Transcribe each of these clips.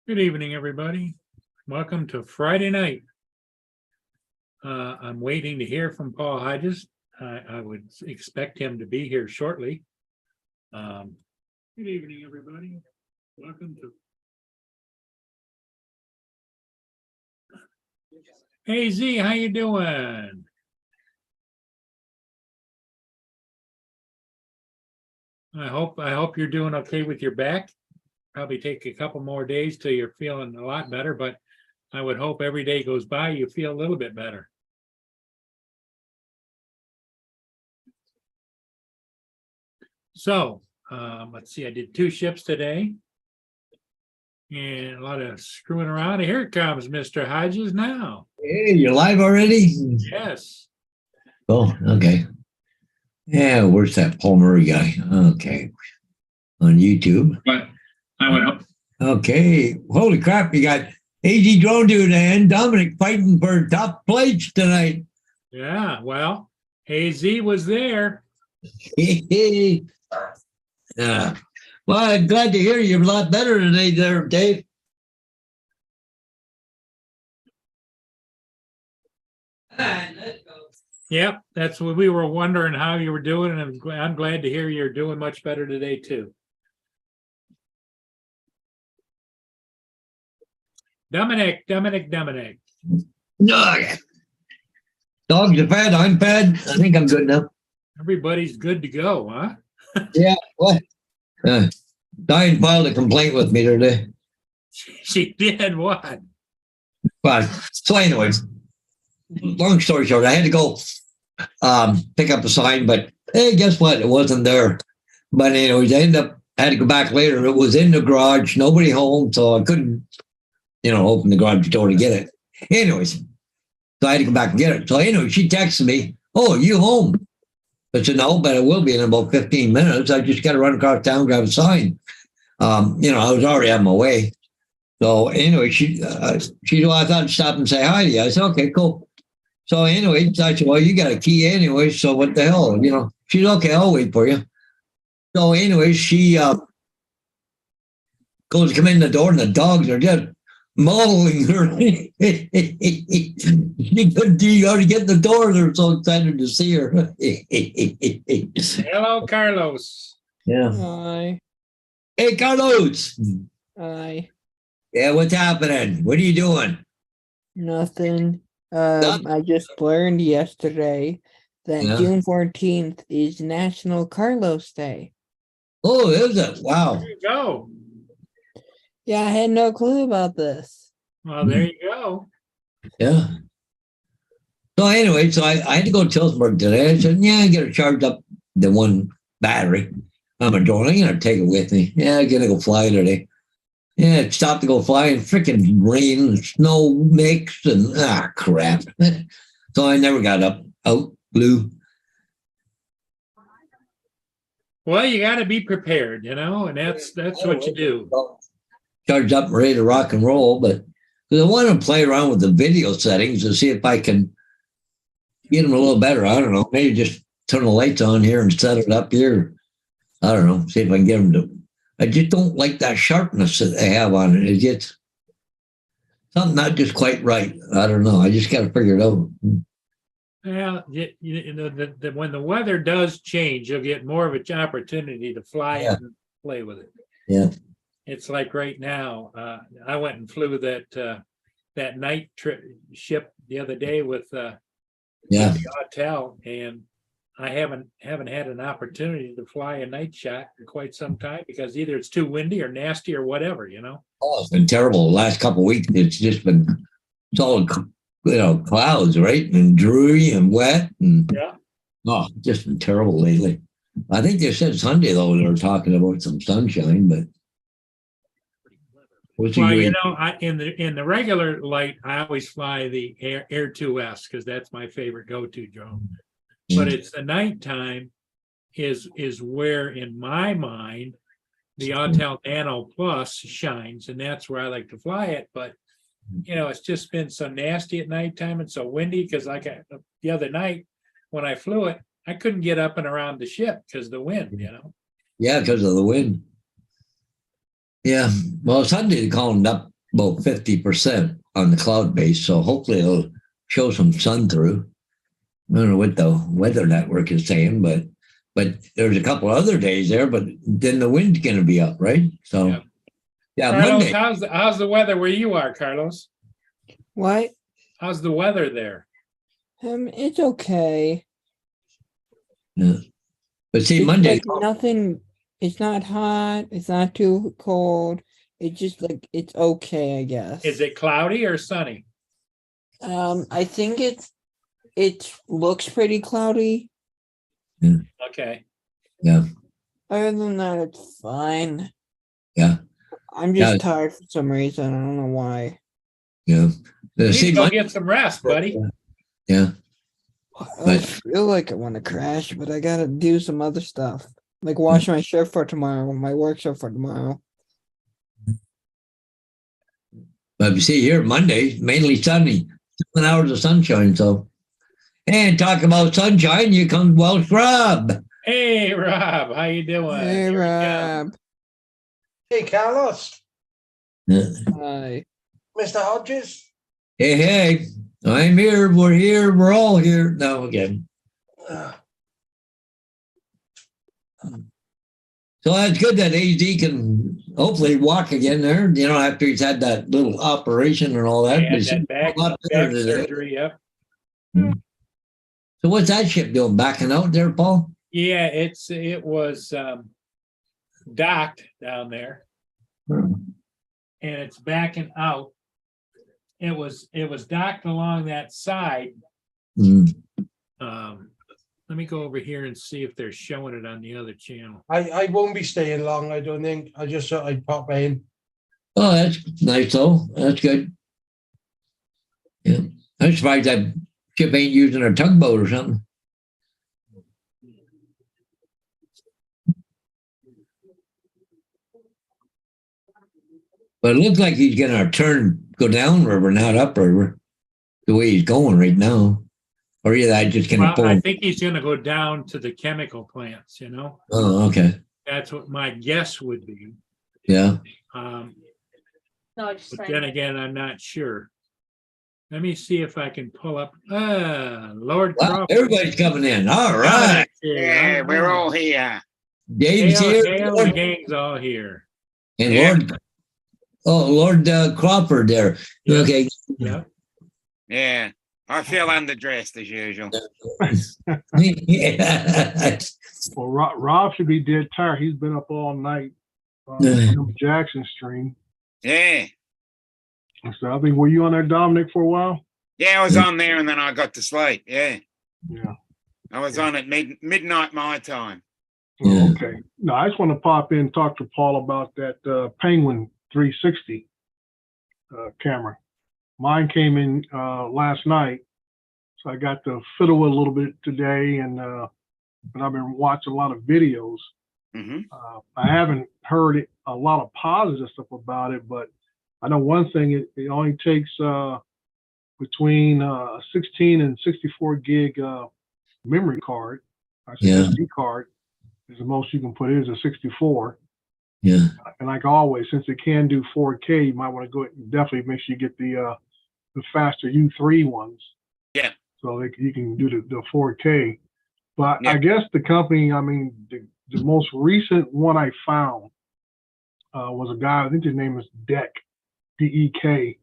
Good evening, everybody. Welcome to Friday night. I'm waiting to hear from Paul Hodges. I would expect him to be here shortly. Good evening, everybody. Welcome to. Hey Z, how you doing? I hope you're doing okay with your back. Probably take a couple more days till you're feeling a lot better, but I would hope every day goes by, you feel a little bit better. So, let's see, I did 2 ships today. And a lot of screwing around. Here it comes, Mr. Hodges now. Hey, you're live already? Yes. Oh, okay. Yeah, where's that Paul Murray guy? Okay. On YouTube. But I would hope. Okay. Holy crap, you got AG Drone Dude and Dominic fighting for top place tonight. Yeah, well, AZ was there. Well, I'm glad to hear you're a lot better today there, Dave. Let's go. Yep, that's what we were wondering how you were doing, and I'm glad to hear you're doing much better today too. Dominic. No, dogs are fed. I'm fed. I think I'm good now. Everybody's good to go, huh? Yeah. What? Diane filed a complaint with me today. She did what? But so, anyways, long story short, I had to go pick up a sign, but hey, guess what? It wasn't there. But anyways, I had to go back later. It was in the garage, nobody home, so I couldn't, open the garage door to get it. Anyways, so I had to go back and get it. So anyway, she texted me, "Oh, are you home?" I said, "No, but I will be in about 15 minutes. I just got to run across town, grab a sign." I was already on my way. So anyway, she said, "Well, I thought I'd stop and say hi to you." I said, "Okay, cool." So anyway, I said, "Well, you got a key anyway, so what the hell?" She's okay, I'll wait for you. So anyway, she goes to come in the door and the dogs are just mauling her. She couldn't to get in the door. They're so excited to see her. Hello, Carlos. Yeah. Hi. Hey, Carlos. Hi. Yeah, what's happening? What are you doing? Nothing. I just learned yesterday that Yeah. June 14th is National Carlos Day. Oh, is it? Wow. There you go. Yeah, I had no clue about this. Well, there you go. Yeah. So anyway, so I had to go to Tillsburg today. I said, "Yeah, I got to charge up the one battery. I'm going to take it with me. Yeah, I got to go fly today." Yeah, it stopped to go fly and freaking rain and snow mix and crap. So I never got out blue. Well, you got to be prepared, and that's what you do. Charged up and ready to rock and roll, but because I want to play around with the video settings to see if I can get them a little better. I don't know. Maybe just turn the lights on here and set it up here. I don't know. See if I can get them to. I just don't like that sharpness that they have on it. It gets something not just quite right. I don't know. I just got to figure it out. Well, when the weather does change, you'll get more of an opportunity to fly and play with it. Yeah. It's like right now, I went and flew that night ship the other day with the hotel, and I haven't had an opportunity to fly a night shot in quite some time because either it's too windy or nasty or whatever, Oh, it's been terrible the last couple of weeks. It's just been solid, clouds, right? And dreary and wet. And just been terrible lately. I think they said Sunday, though, they were talking about some sunshine, but. Well, in the regular light, I always fly the Air 2S because that's my favorite go-to drone. But it's the nighttime is where, in my mind, the Autel Nano Plus shines, and that's where I like to fly it. But it's just been so nasty at nighttime and so windy because the other night when I flew it, I couldn't get up and around the ship because of the wind. Yeah, because of the wind. Yeah, well, Sunday they called up about 50% on the cloud base. So hopefully it'll show some sun through. I don't know what the weather network is saying, but there's a couple other days there, but then the wind's going to be up, right? So, Yeah. yeah, Carlos, Monday. how's the weather where you are, Carlos? What? How's the weather there? It's okay. Yeah. But see, It's Monday. like nothing. It's not hot. It's not too cold. It's just like it's okay, I guess. Is it cloudy or sunny? I think it looks pretty cloudy. Okay. Yeah. Other than that, it's fine. Yeah. I'm just Yeah. tired for some reason. I don't know why. Yeah. You need See, to go Monday, get some rest, buddy. yeah. I But- feel like I want to crash, but I gotta do some other stuff. Like wash my shirt for tomorrow, my work shirt for tomorrow. But you see here, Monday, mainly sunny, 7 hours of sunshine. So, and talk about sunshine, you come Welsh Rob. Hey, Rob, how you doing? Hey, Here we go. Rob. Hey, Carlos, Yeah. Hi. Mr. Hodges. Hey, I'm here. We're here. We're all here. No, again. Uh, So that's good that AZ can hopefully walk again there, after he's had that little operation and all that. Yeah, But he that seems back a lot better today. surgery, yep. So what's that ship doing? Backing out there, Paul? Yeah, it was docked down there and it's backing out. It was docked along that side. Mm. Let me go over here and see if they're showing it on the other channel. I won't be staying long, I don't think. I just thought I'd pop in. Oh, that's nice though. That's good. Yeah. I'm surprised that ship ain't using a tugboat or something. But it looks like he's gonna go downriver, not upriver, the way he's going right now. Or either I just gonna Well, pull I him. think he's gonna go down to the chemical plants, Oh, okay. That's what my guess would be. Yeah. Um, No, just but saying. then again, I'm not sure. Let me see if I can pull up, Lord Well, Crawford. everybody's coming in. All right. Yeah, we're all here. Dave's Hale, here. Hale, the gang's all here. And Yeah. Lord Crawford there. Yeah. Okay. Yeah, Yeah, I feel underdressed as usual. Yeah. Well, Rob should be dead tired. He's been up all night on Yeah. the Jackson stream. Yeah, So I think, were you on there, Dominic, for a while? yeah, I was on there and then I got to sleep. Yeah, Yeah. I was on at midnight my time. Yeah. Oh, okay. No, I just want to pop in and talk to Paul about that Penguin 360 camera. Mine came in last night, so I got to fiddle with it a little bit today, and I've been watching a lot of videos. Hmm. I haven't heard a lot of positive stuff about it, but I know one thing, it only takes between 16 and 64 gig memory card. I said Yeah. SD card is the most you can put in is a 64. Yeah. And like always, since it can do 4K, you might want to go definitely make sure you get the faster U3 ones. Yeah. So you can do the 4K. But Yeah. I guess the company, the most recent one I found was a guy, I think his name is Deck, DEK.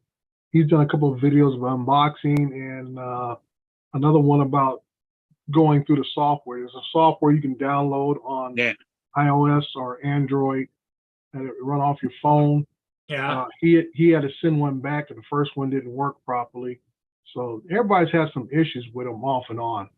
He's done a couple of videos of unboxing and another one about going through the software. There's a software you can download on Yeah. iOS or Android and it run off your phone. yeah. He had to send one back and the first one didn't work properly. So everybody's had some issues with them off and on.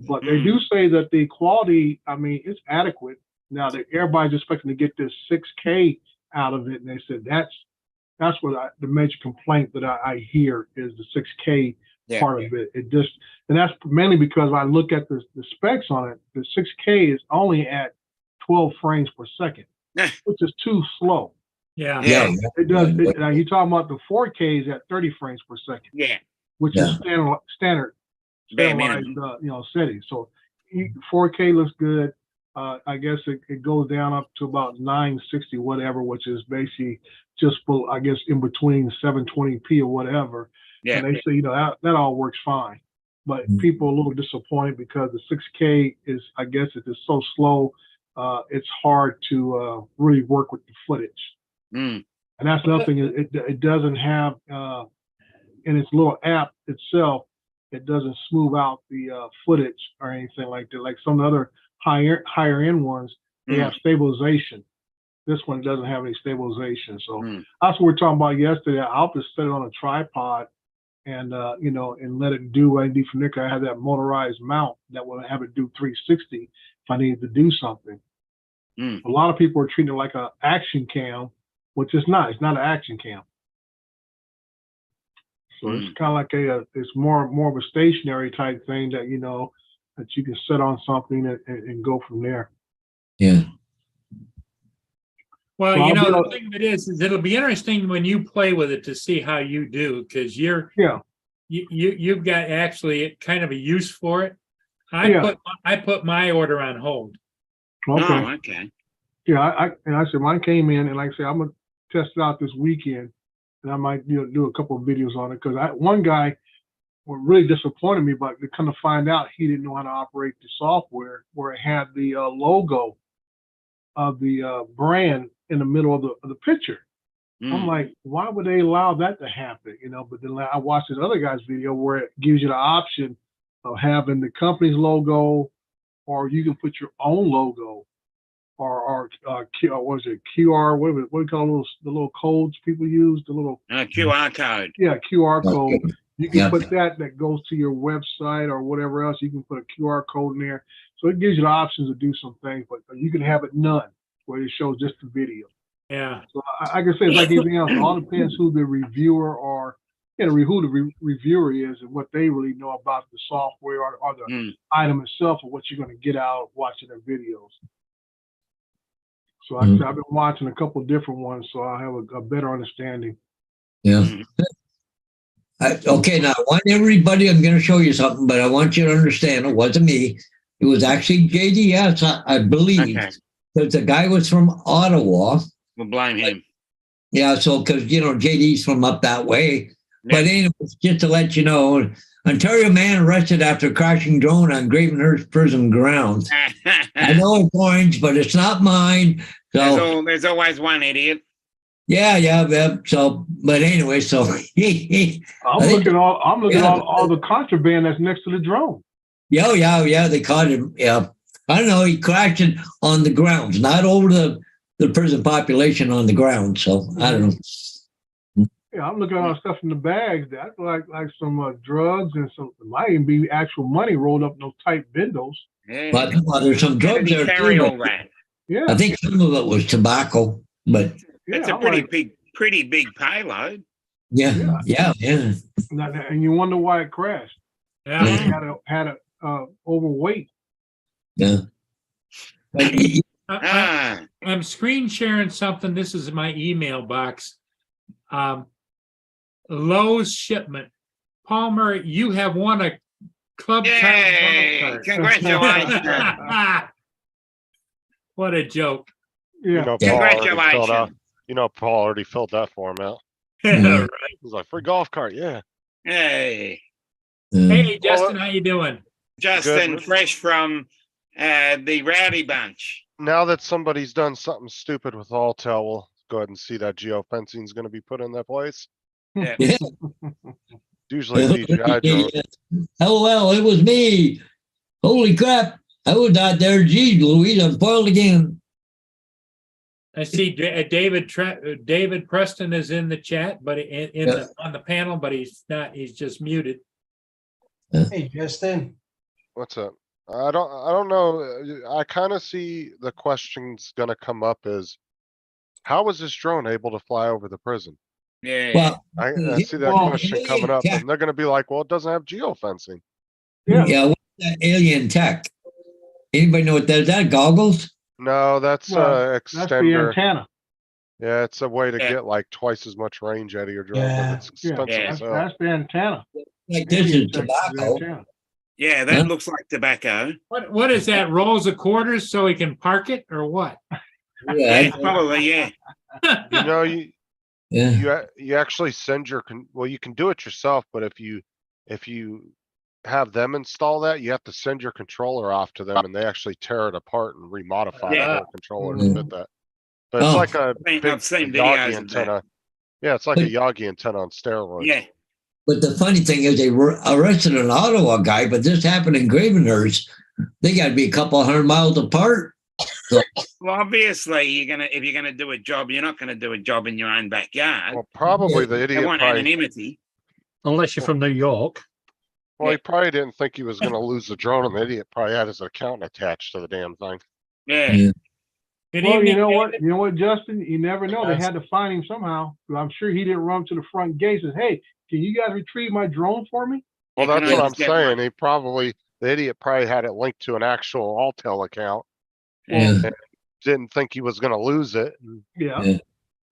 But they do say that the quality, it's adequate. Now that everybody's expecting to get this 6K out of it, and they said that's what the major complaint that I hear is the 6K Yeah. part of it. It just, and that's mainly because I look at the specs on it. The 6K is only at 12 frames per second, which is too slow. Yeah, Yeah. It does. Now you're talking about the 4K is at 30 frames per second, Yeah, which Yeah. is standard bare standardized, minimum. settings. So 4K looks good. I guess it goes down up to about 960 whatever, which is basically just for, I guess, in between 720p or whatever. Yeah. And they say, that all works fine. But Mm. people are a little disappointed because the 6K is, I guess, it is so slow. It's hard to really work with the footage. Mm. And that's another thing. It doesn't have in its little app itself. It doesn't smooth out the footage or anything like that. Like some other higher end ones, they have stabilization. This one doesn't have any stabilization. So that's what we were talking about yesterday. I'll just set it on a tripod and and let it do what I do from there. 'Cause I have that motorized mount that will have it do 360 if I needed to do something. A lot of people are treating it like an action cam, which is not. It's not an action cam. So it's kind of like it's more of a stationary type thing that that you can set on something and go from there. Yeah. Well, So I'll the thing that is it'll be interesting when you play with it to see how you do, because you've got actually kind of a use for it. I put my order on hold. Okay. Oh, okay. Yeah, I said mine came in, and like I said, I'm gonna test it out this weekend, and I might do a couple of videos on it because one guy really disappointed me, but to kind of find out he didn't know how to operate the software where it had the logo of the brand in the middle of the picture. I'm like, why would they allow that to happen? But then I watched this other guy's video where it gives you the option of having the company's logo, or you can put your own logo, or what is it, QR? What do you call the little codes people use? The little QR code. Yeah, QR code. Okay. You can Yeah. put that goes to your website or whatever else. You can put a QR code in there, so it gives you the options to do some things. But you can have it none, where it shows just the video. Yeah. So I can say it's like anything else. It all depends who the reviewer or who the reviewer is and what they really know about the software or the item itself, or what you're going to get out of watching their videos. So I've been watching a couple of different ones, so I have a better understanding. Yeah. Okay, now I want everybody, I'm going to show you something, but I want you to understand it wasn't me. It was actually JDS, I believe. Okay. Because the guy was from Ottawa. We'll blame him. Yeah, so because, JD's from up that way. Yeah. But anyways, just to let you know, Ontario man arrested after crashing drone on Gravenhurst prison grounds. I know it's orange, but it's not mine. So There's always one idiot. yeah. So, but anyway, so I'm looking at all the contraband that's next to the drone. Yeah, they caught him. Yeah, I don't know. He crashed it on the grounds, not over the prison population on the ground. So I don't know. Yeah, I'm looking at all the stuff in the bags. That's like some drugs and some, might even be actual money rolled up in those tight bindles. Yeah. But there's some drugs there Carry too. all that. Yeah, I think some of it was tobacco, but It's a I'm pretty big payload. yeah. And you wonder why it crashed. Yeah. It had a overweight. Yeah. But I'm screen sharing something. This is my email box. Lowe's shipment. Palmer, you have won a Club Town Yay! golf cart. Congratulations. Yeah. What a joke. Yeah. Congratulations. Paul already filled that form out. Yeah. Right. He was like, free golf cart, yeah. Hey, Hey, Justin, how you doing? Justin, Good. fresh from the Rowdy Bunch. Now that somebody's done something stupid with Alltel, we'll go ahead and see that geofencing is going to be put in that place. Yeah. Yeah. Usually DJI drone. LOL, it was me. Holy crap. I was out there. Geez, Louise, I'm foiled again. I see David Preston is in the chat, but on the panel, but he's not. He's just muted. Hey, Justin. What's up? I don't know. I kind of see the question's going to come up is, how was this drone able to fly over the prison? Yeah. Well, I see that question coming up, and they're going to be like, well, it doesn't have geofencing. Yeah. What's that alien tech? Anybody know what that is? That goggles? No, that's Well, That's the extender. antenna. Yeah, it's a way to Yeah. get like twice as much range out of your drone, Yeah. but it's Yeah, expensive Yeah. as hell. that's the antenna. Like this is Alien tech the tobacco. antenna. Yeah, that looks like tobacco. What is that? Rolls of quarters so he can park it or what? Yeah, Yeah. probably, yeah. You know, Yeah. You actually send your, well, you can do it yourself, but if you have them install that, you have to send your controller off to them and they actually tear it apart and remodify the Yeah. whole controller to Mhm. fit that. But it's Oh. like a big I've seen Yagi videos of that. antenna. Yeah, it's like a But- Yagi antenna on steroids. Yeah. But the funny thing is, they were arrested an Ottawa guy, but this happened in Gravenhurst. They got to be a couple 100 miles apart. Well, obviously, if you're gonna do a job, you're not gonna do a job in your own backyard. Well, probably the They idiot want probably, anonymity. Unless you're from New York. well, he probably didn't think he was gonna lose the drone and the idiot probably had his accountant attached to the damn thing. Yeah. Yeah. Good Well, you evening, know what? David. You know what, Justin? You never know. They had to find him somehow. I'm sure he didn't run to the front gate and says, "Hey, can you guys retrieve my drone for me?" Well, You can that's what I'm always get saying. one. He probably, the idiot probably had it linked to an actual Alltel account. Yeah. Didn't think he was gonna lose it. Yeah. Yeah.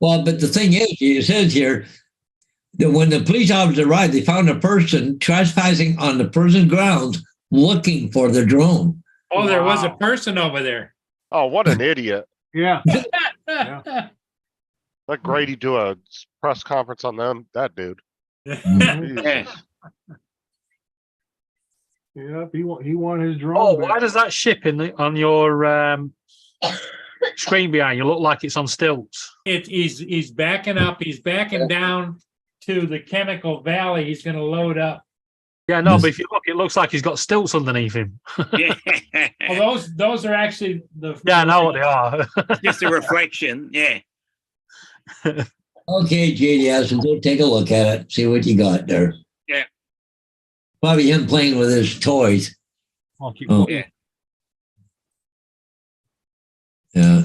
Well, but the thing is, it says here that when the police officers arrived, they found a person trespassing on the person's grounds looking for the drone. Oh, there was a Wow. person over there. Oh, what an idiot. Yeah. Let Grady do a press conference on them, that dude. Yeah. Jesus. Yeah. He wanted his drone. Oh, back. why does that ship on your screen behind you look like it's on stilts? He's backing up. He's backing down to the chemical valley. He's going to load up. Yeah, no, but if you look, it looks like he's got stilts underneath him. Yeah. Well, those are actually the. Yeah, I know what they are. Just a reflection. Yeah. Okay, JDS, go take a look at it, see what you got there. Yeah. Probably him playing with his toys. I'll keep Oh. looking. Yeah.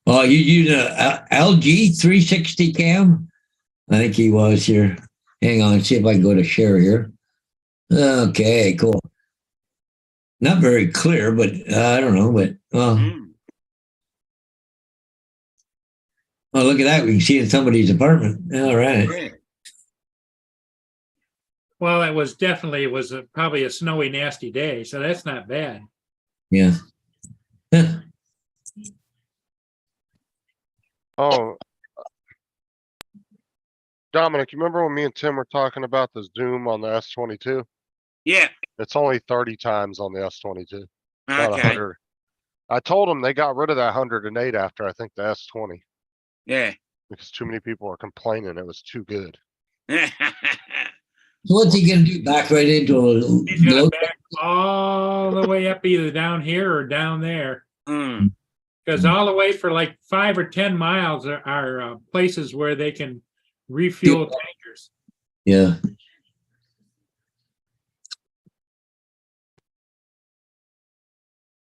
Oh, you using a LG 360 cam? I think he was here. Hang on, see if I can go to share here. Okay, cool. Not very clear, but I don't know. But Mm. oh, look at that! We can see in somebody's apartment. All right. Yeah. Well, it was probably a snowy, nasty day, so that's not bad. Yeah. Oh. Dominic, you remember when me and Tim were talking about the zoom on the S22? Yeah. It's only 30 times on the S22, not Okay. 100. I told them they got rid of that 108 after I think the S20 Yeah. because too many people were complaining it was too good. So what's he gonna do? Back right into a He's going low- to back all the way up either down here or down there. Mm. Because all the way for like 5 or 10 miles are places where they can refuel tankers. Yeah.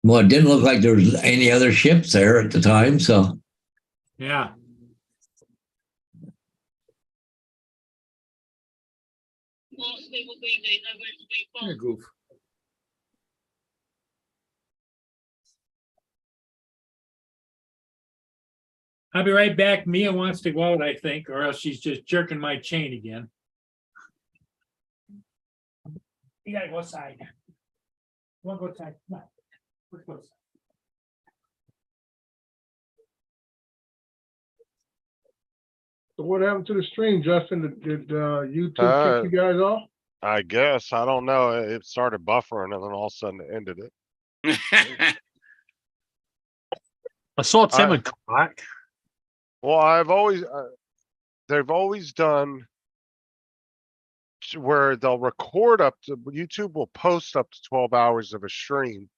Well, it didn't look like there was any other ships there at the time, so Yeah. What a goof. I'll be right back. Mia wants to go out, I think, or else she's just jerking my chain again. You gotta go outside. Wanna go outside? Come on. Let's go outside. So what happened to the stream, Justin? Did YouTube Uh, kick you guys off? I guess, I don't know. It started buffering and then all of a sudden it ended it. I saw Tim I- had come back. Well, they've always done where they'll record up to, YouTube will post up to 12 hours of a stream.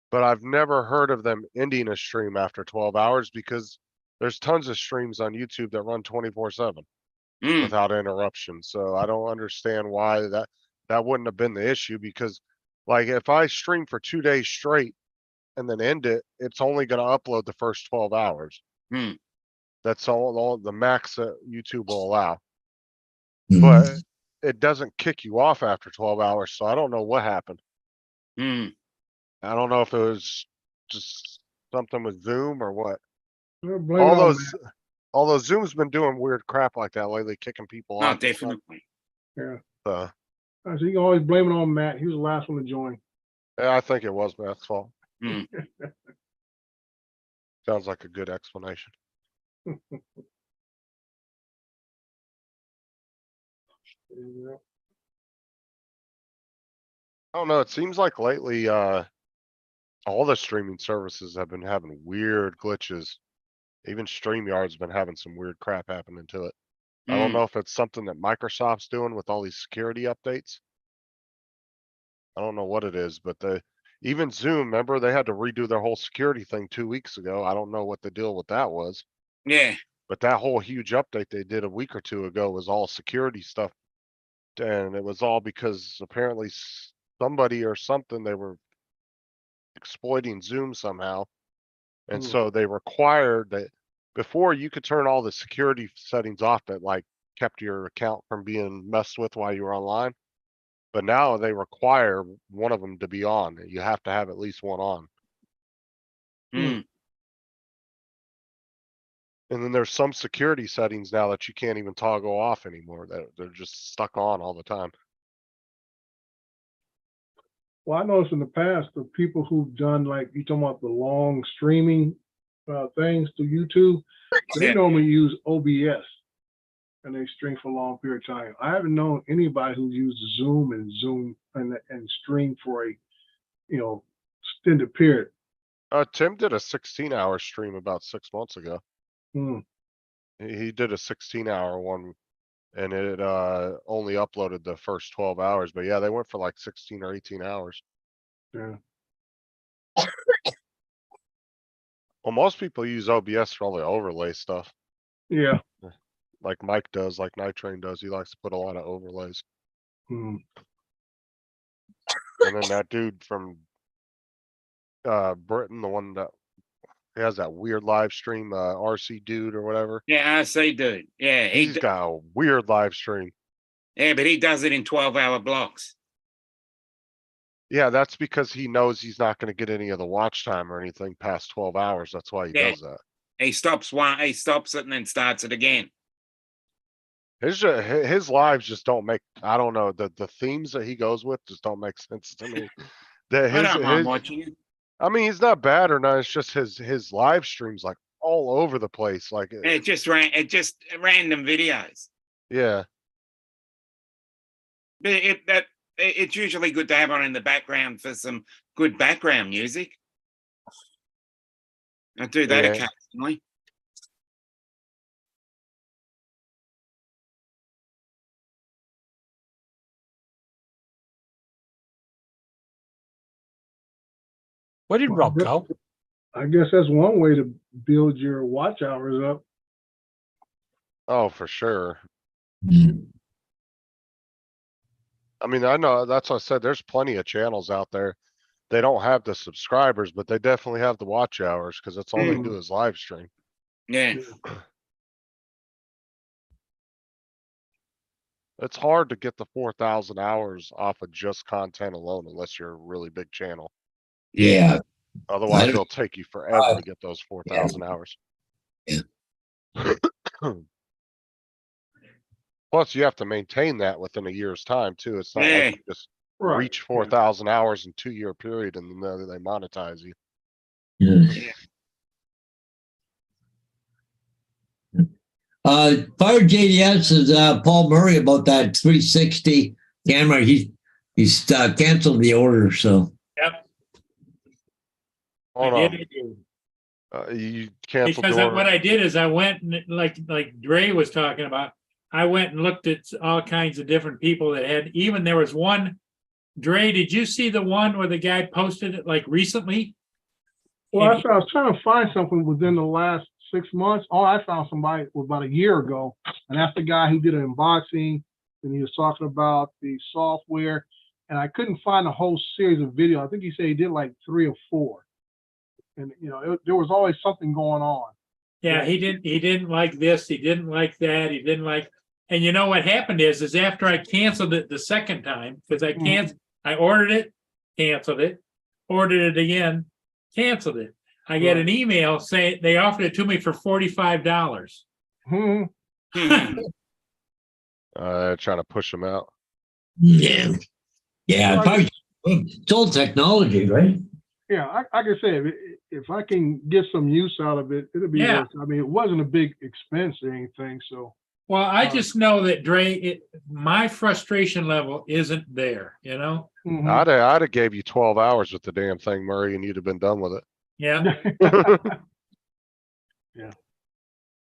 But I've never heard of them ending a stream after 12 hours because there's tons of streams on YouTube that run 24/7 Mm. without interruption. So I don't understand why that wouldn't have been the issue because like if I stream for 2 days straight and then end it, it's only going to upload the first 12 hours. Hmm. That's all the max that YouTube will allow. Mhm. But it doesn't kick you off after 12 hours. So I don't know what happened. Mm. I don't know if it was just something with Zoom or what. Blame it on Matt. Although Zoom's been doing weird crap like that lately, kicking people No, off. definitely. Yeah. So, So you can always blame it on Matt. He was the last one to join. yeah, I think it was Matt's fault. Mm. Sounds like a good explanation. Yeah. I don't know. It seems like lately, all the streaming services have been having weird glitches. Even StreamYard's been having some weird crap happening to it. I don't Mm. know if it's something that Microsoft's doing with all these security updates. I don't know what it is, but even Zoom, remember they had to redo their whole security thing 2 weeks ago. I don't know what the deal with that was, Yeah. but that whole huge update they did a week or two ago was all security stuff. And it was all because apparently somebody or something, they were exploiting Zoom somehow. And Hmm. so they required that before you could turn all the security settings off that like kept your account from being messed with while you were online. But now they require one of them to be on. You have to have at least one on. Mm. And then there's some security settings now that you can't even toggle off anymore, that they're just stuck on all the time. Well, I noticed in the past, the people who've done like, you talking about the long streaming things to YouTube, they Yeah. normally use OBS and they stream for a long period of time. I haven't known anybody who's used Zoom and stream for a, extended period. Tim did a 16-hour stream about 6 months ago. Hmm. He did a 16-hour one and it only uploaded the first 12 hours. But yeah, they went for like 16 or 18 hours. Yeah. Well, most people use OBS for all the overlay stuff. Yeah. Like Mike does, like Night Train does. He likes to put a lot of overlays. Hmm. And then that dude from Britain, the one that has that weird live stream, RC dude or whatever. Yeah, I see, dude. Yeah, He's got a weird live stream. yeah, but he does it in 12-hour blocks. Yeah, that's because he knows he's not going to get any of the watch time or anything past 12 hours. That's why he Yeah. does that. He stops it and then starts it again. His lives just don't make, I don't know, the themes that he goes with just don't make sense to me. I don't mind watching it. I mean, he's not bad or not. It's just his live streams like all over the place. Like, It just random videos. yeah. But it's usually good to have on in the background for some good background music. I do that Yeah. occasionally. Where did Rob go? I guess that's one way to build your watch hours up. Oh, for sure. I mean, I know that's what I said. There's plenty of channels out there. They don't have the subscribers, but they definitely have the watch hours because that's all they do is live stream. Yeah. It's hard to get the 4,000 hours off of just content alone unless you're a really big channel. Yeah. Otherwise, I- it'll take you forever to get those 4,000 hours. Yeah. Plus, you have to maintain that within a year's time too. It's not Yeah. like you just Right. reach 4,000 hours in 2-year period and then they monetize you. Yeah. Fire JDS is Paul Murray about that 360 camera. He's canceled the order, so Yep. Hold I on. did it. You canceled Because the what order. I did is I went and like Dre was talking about, I went and looked at all kinds of different people that had, even there was one, Dre, did you see the one where the guy posted it like recently? Well, And that's what I was trying to find something within the last 6 months. Oh, I found somebody about a year ago, and that's the guy who did an unboxing, and he was talking about the software, and I couldn't find a whole series of video. I think he said he did like 3 or 4, and there was always something going on. Yeah, he didn't like this, he didn't like that, he didn't like, and you know what happened is after I canceled it the second time, because I ordered it, canceled it, ordered it again, canceled it. I get an email saying they offered it to me for $45. Hmm. Trying to push them out. yeah. It's old technology, right? Yeah, I can say if I can get some use out of it, it'll be Yeah. worth it. I mean, it wasn't a big expense or anything, so. Well, I just know that my frustration level isn't there, you know? Mhm. I'd have gave you 12 hours with the damn thing, Murray, and you'd have been done with it. Yeah,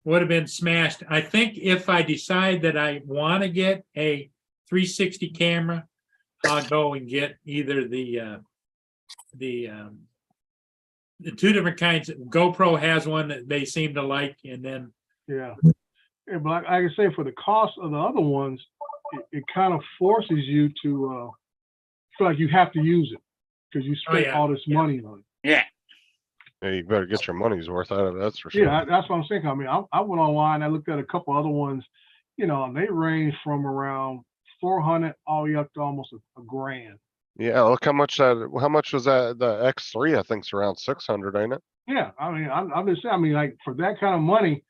would have been smashed. I think if I decide that I want to get a 360 camera, I'll go and get either the two different kinds. GoPro has one that they seem to like, and then Yeah. Yeah, but like I say, for the cost of the other ones, it kind of forces you to feel like you have to use it because you spent yeah, all this yeah. money on it. Yeah. Yeah, you better get your money's worth out of it, that's for sure. Yeah, that's what I'm saying. I mean, I went online, I looked at a couple other ones, you know, and they range from around 400 all the way up to almost a grand. Yeah, look how much was that? The X3, I think's around 600, ain't it? Yeah, I mean, I'm just saying, I mean, like for that kind of money,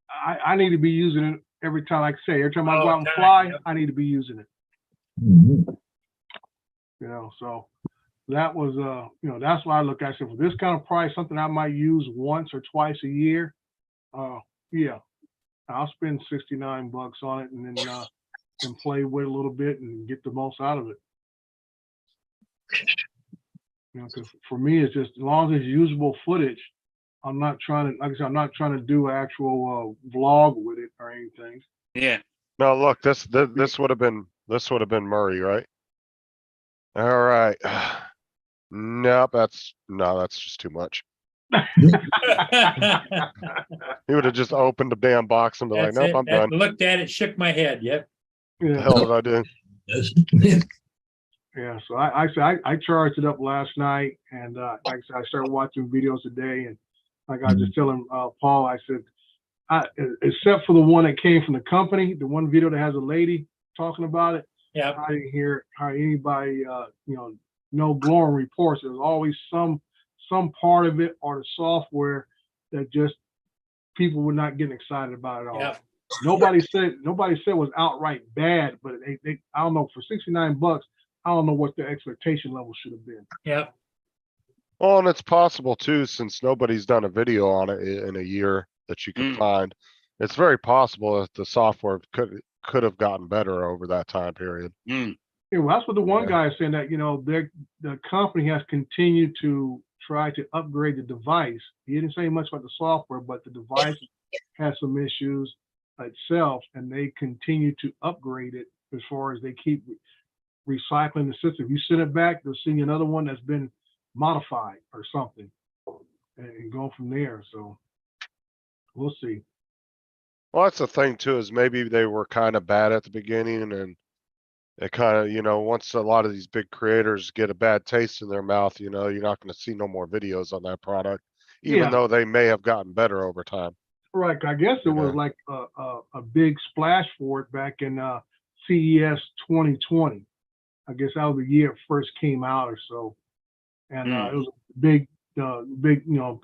I need to be using it every time. Like I say, every time I All go the out and time, fly, yep. I need to be using it. Mhm. You know, so that was you know, that's why I look at it. For this kind of price, something I might use once or twice a year. Yeah, I'll spend $69 on it and then and play with it a little bit and get the most out of it. You know, because for me, it's just as long as it's usable footage. I'm not trying to, like I said, I'm not trying to do an actual vlog with it or anything. Yeah. No, look, this would have been Murray, right? All right. Nope, that's just too much. He would have just opened the damn box and be like, That's nope, it. I'm done. Looked at it, shook my head. Yep. The Yeah, hell did I do? yeah. So I charged it up last night, and like I said, I started watching videos today, and like I was just telling Paul, I said, except for the one that came from the company, the one video that has a lady talking about it, Yeah. I didn't hear how anybody, you know, no glowing reports. There's always some part of it or the software that just people were not getting excited about at all. Yeah. Nobody said it was outright bad, but they I don't know, for $69, I don't know what their expectation level should have been. Yep. Well, and it's possible too, since nobody's done a video on it in a year that you could Mm. find. It's very possible that the software could have gotten better over that time period. Mm. Yeah, well, that's what the one Yeah. guy is saying, that, you know, the company has continued to try to upgrade the device. He didn't say much about the software, but the device has some issues itself, and they continue to upgrade it as far as they keep recycling the system. You send it back, they'll send you another one that's been modified or something, and go from there. So we'll see. Well, that's the thing too, is maybe they were kind of bad at the beginning, and it kind of, you know, once a lot of these big creators get a bad taste in their mouth, you know, you're not going to see no more videos on that product, even Yeah. though they may have gotten better over time. Right. I guess it was Yeah. like a big splash for it back in CES 2020. I guess that was the year it first came out or so. And it was a big, you know,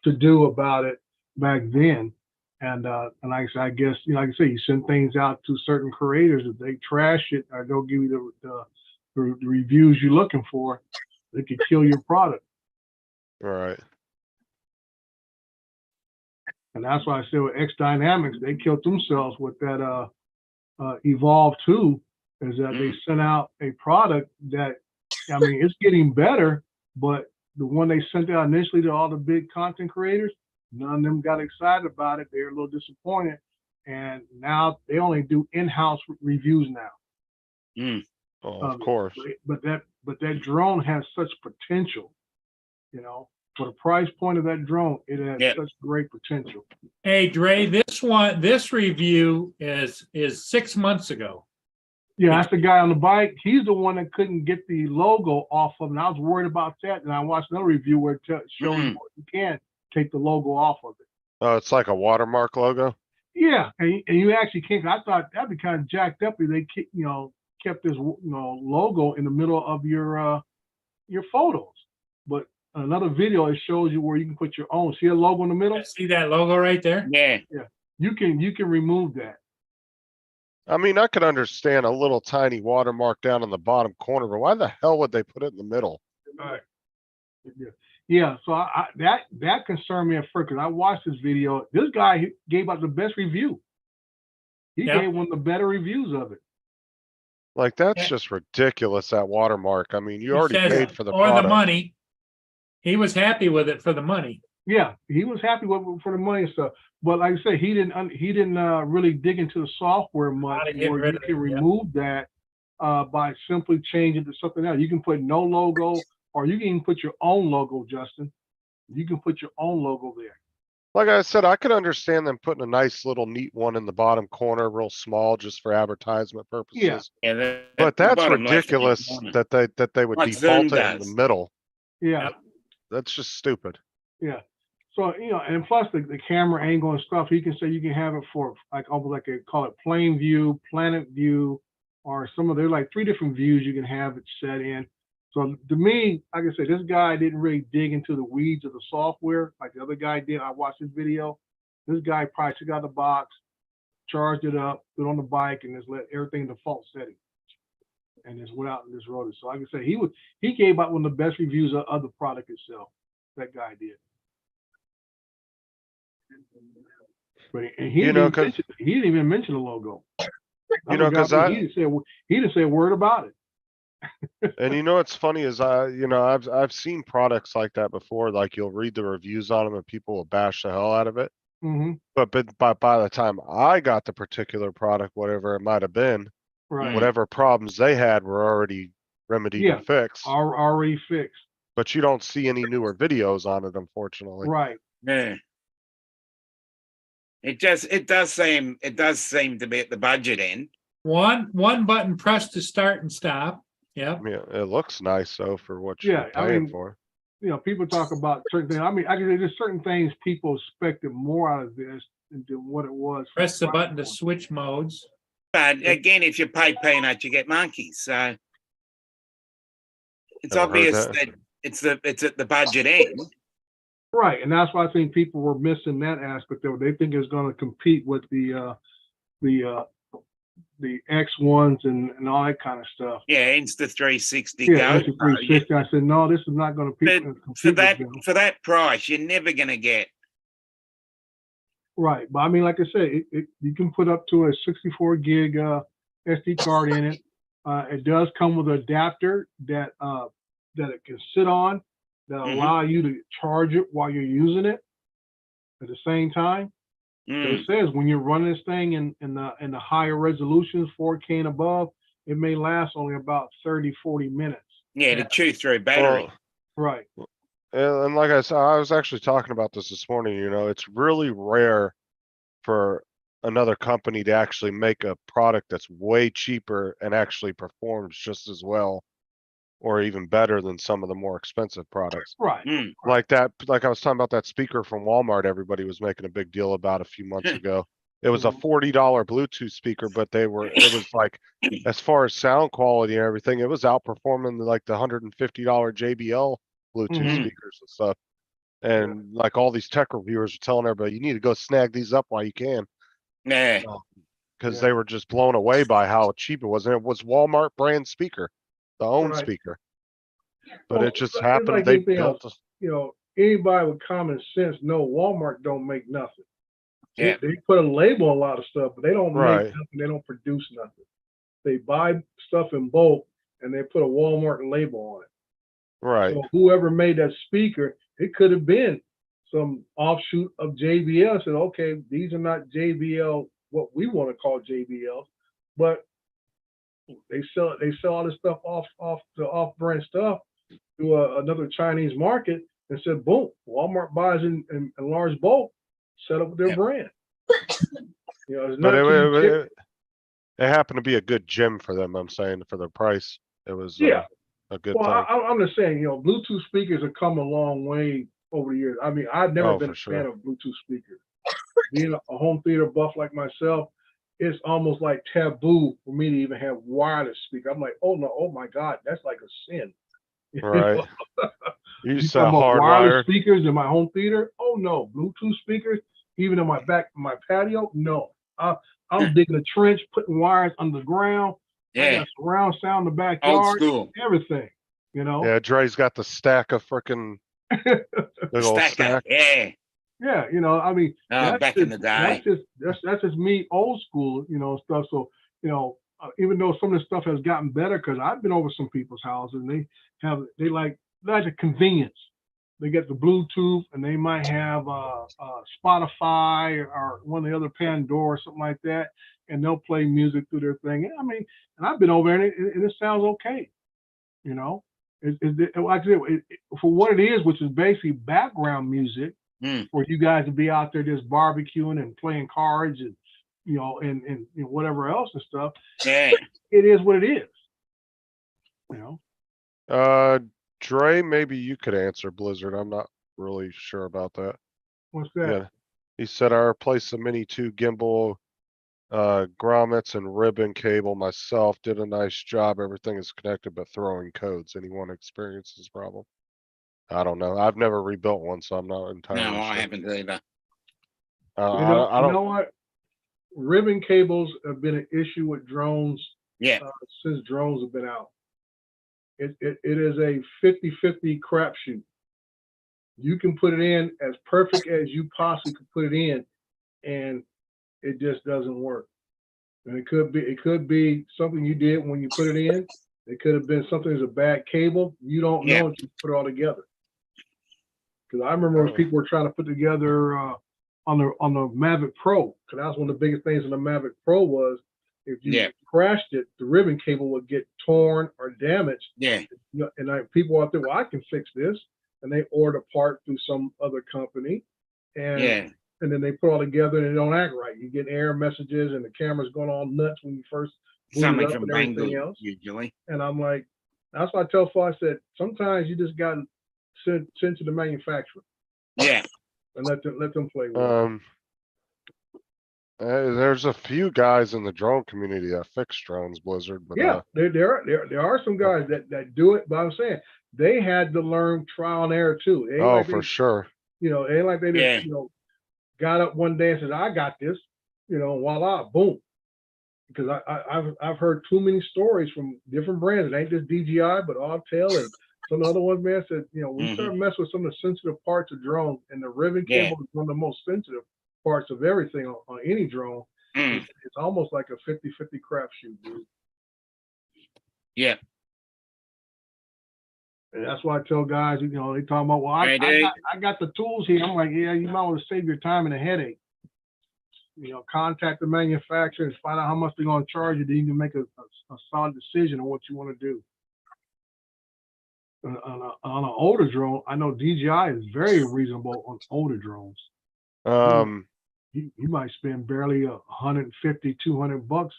to do about it back then. And like I said, I guess, you know, like I say, you send things out to certain creators. If they trash it or don't give you the reviews you're looking for, they could kill your product. All right. And that's why I said with X Dynamics, they killed themselves with that Evolve 2, is that they sent out a product that, I mean, it's getting better, but the one they sent out initially to all the big content creators, none of them got excited about it. They're a little disappointed. And now they only do in-house reviews now. Mm. Oh, of course. But that drone has such potential, you know. For the price point of that drone, it has such great potential. Hey, Dre, this review is 6 months ago. Yeah, that's the guy on the bike. He's the one that couldn't get the logo off of it. And I was worried about that. And I watched another review where it showed you can take the logo off of it. Oh, it's like a watermark logo. Yeah, and you actually can't. I thought that'd be kind of jacked up if they, you know, kept this, you know, logo in the middle of your photos. But another video, it shows you where you can put your own. See a logo in the middle? See that logo right there? Yeah. You can remove that. I mean, I could understand a little tiny watermark down in the bottom corner, but why the hell would they put it in the middle? Right. Yeah. So that concerned me at first because I watched this video. This guy gave out the best review. He Yeah. gave one of the better reviews of it. Like, that's Yeah. just ridiculous, that watermark. I mean, you He already says, paid for the or the product. money. He was happy with it for the money. Yeah, he was happy with for the money and stuff. But like I said, he didn't really dig into the software much How to get where rid you of can it, yeah. remove that by simply changing to something else. You can put no logo, or you can even put your own logo, Justin. You can put your own logo there. Like I said, I could understand them putting a nice little neat one in the bottom corner, real small, just for advertisement purposes. Yeah, But the that's bottom left hand ridiculous corner. that they would Like default Zoom it in the does. middle. Yeah. Yep. That's just stupid. Yeah. So, and plus the camera angle and stuff, you can have it for like almost like they call it plane view, planet view, or there's like 3 different views you can have it set in. So to me, like I said, this guy didn't really dig into the weeds of the software like the other guy did. I watched his video. This guy probably took out the box, charged it up, put it on the bike, and just let everything default setting. And just went out and just wrote it. So like I said, he gave out one of the best reviews of the product itself. That guy did. But he didn't even mention the logo. Because he didn't say a word about it. and what's funny is I've seen products like that before. Like, you'll read the reviews on them and people will bash the hell out of it. Mm-hmm. But by the time I got the particular product, whatever it might have been, Right. whatever problems they had were already remedied and fixed. Already fixed. But you don't see any newer videos on it, unfortunately. Right. Yeah. It does seem to be at the budget end. One button press to start and stop. Yep. Yeah, it looks nice though for what you're Yeah, I paying mean, for. People talk about certain things. I mean, I can say there's certain things people expected more out of this than what it was. Press the button to switch modes. But again, if you pay peanuts, you get monkeys. So it's Never heard obvious that. that it's at the budget end. Right, and that's why I think people were missing that aspect of it. They think it's going to compete with the X1s and all that kind of stuff. Yeah, Insta360 Yeah, Go. Insta360. I said, no, this is not going to compete For that price, you're never going to get. Right, but I mean, like I said, you can put up to a 64 gig SD card in it. It does come with an adapter that it can sit on that allow you to charge it while you're using it at the same time. So it says when you're running this thing in the higher resolutions, 4K and above, it may last only about 30, 40 minutes. Yeah, to chew through battery. Right. And like I said, I was actually talking about this morning. It's really rare for another company to actually make a product that's way cheaper and actually performs just as well or even better than some of the more expensive products. Right. Like I was talking about that speaker from Walmart everybody was making a big deal about a few months ago. It was a $40 Bluetooth speaker, but it was like, as far as sound quality and everything, it was outperforming like the $150 JBL Bluetooth speakers and stuff. And like all these tech reviewers are telling everybody, you need to go snag these up while you can. Yeah. Because they were just blown away by how cheap it was. And it was Walmart brand speaker, the own speaker. But it just happened. Like They anything built else, anybody with common sense know Walmart don't make nothing. Yeah. They put a label on a lot of stuff, but they don't make Right. nothing. They don't produce nothing. They buy stuff in bulk and they put a Walmart label on it. right. So whoever made that speaker, it could have been some offshoot of JBL. Said, okay, these are not JBL, what we want to call JBL, but they sell all this stuff off the off-brand stuff to another Chinese market and said, boom, Walmart buys in large bulk, set up their brand. It's But not it happened to be a good gem for them, I'm saying, for the price. It was a good Well, thing. I'm just saying, Bluetooth speakers have come a long way over the years. I mean, I've never Oh, been for a sure. fan of Bluetooth speakers. Being a home theater buff like myself, it's almost like taboo for me to even have wireless speaker. I'm like, oh no, oh my God, that's like a sin. Right. You You used talking to about wireless hardwired. speakers in my home theater? Oh no, Bluetooth speakers, even in my patio? No. I'm digging a trench, putting wires under the ground. I Yeah. got surround sound in the Old backyard, school. everything. Yeah, Dre's got the stack of freaking big old Stacker. stack. Yeah. Yeah, I mean, Back in the day. that's just me, old school, stuff. So, even though some of this stuff has gotten better, because I've been over some people's houses and they like a convenience. They get the Bluetooth and they might have Spotify or one of the other Pandora or something like that, and they'll play music through their thing. I mean, and I've been over there and it sounds okay. Like I said, for what it is, which is basically background music for you guys to be out there just barbecuing and playing cards and and whatever else and stuff. Yeah. It is what it is. Dre, maybe you could answer Blizzard. I'm not really sure about that. What's that? Yeah. He said I replaced the Mini 2 gimbal, grommets and ribbon cable myself. Did a nice job. Everything is connected but throwing codes. Anyone experience this problem? I don't know. I've never rebuilt one, so I'm not entirely No, sure. I haven't either. I don't. You know what? Ribbon cables have been an issue with drones Yeah. since drones have been out. It is a 50-50 crapshoot. You can put it in as perfect as you possibly could put it in, and it just doesn't work. And it could be something you did when you put it in. It could have been something that's a bad cable. You don't know until you put it all together. Because I remember when people were trying to put together on the Mavic Pro, because that was one of the biggest things in the Mavic Pro was if you crashed it, the ribbon cable would get torn or damaged. Yeah. And people out there, well, I can fix this, and they order a part through some other company, and then they put it all together and it don't act right. You get error messages, and the camera's going all nuts when you first boot Something it up from and everything Bangle, else. usually. And I'm like, that's why I tell folks that sometimes you just got to send to the manufacturer. Yeah. And let them play with it. There's a few guys in the drone community that fix drones, Blizzard. But there are some guys that do it, but I'm saying they had to learn trial and error too. It ain't like for sure. It ain't like they just got up one day and said, "I got this," voila, boom. Because I've heard too many stories from different brands. It ain't just DJI, but Autel and some other ones, man, said, we start messing with some of the sensitive parts of drones, and the ribbon cable is one of the most sensitive parts of everything on any drone. It's almost like a 50-50 crapshoot, dude. Yeah. And that's why I tell guys, they talking about, well, I got the tools here. I'm like, yeah, you might want to save your time and a headache. Contact the manufacturer and find out how much they're going to charge you, then you can make a solid decision on what you want to do. On an older drone, I know DJI is very reasonable on older drones. You might spend barely $150, $200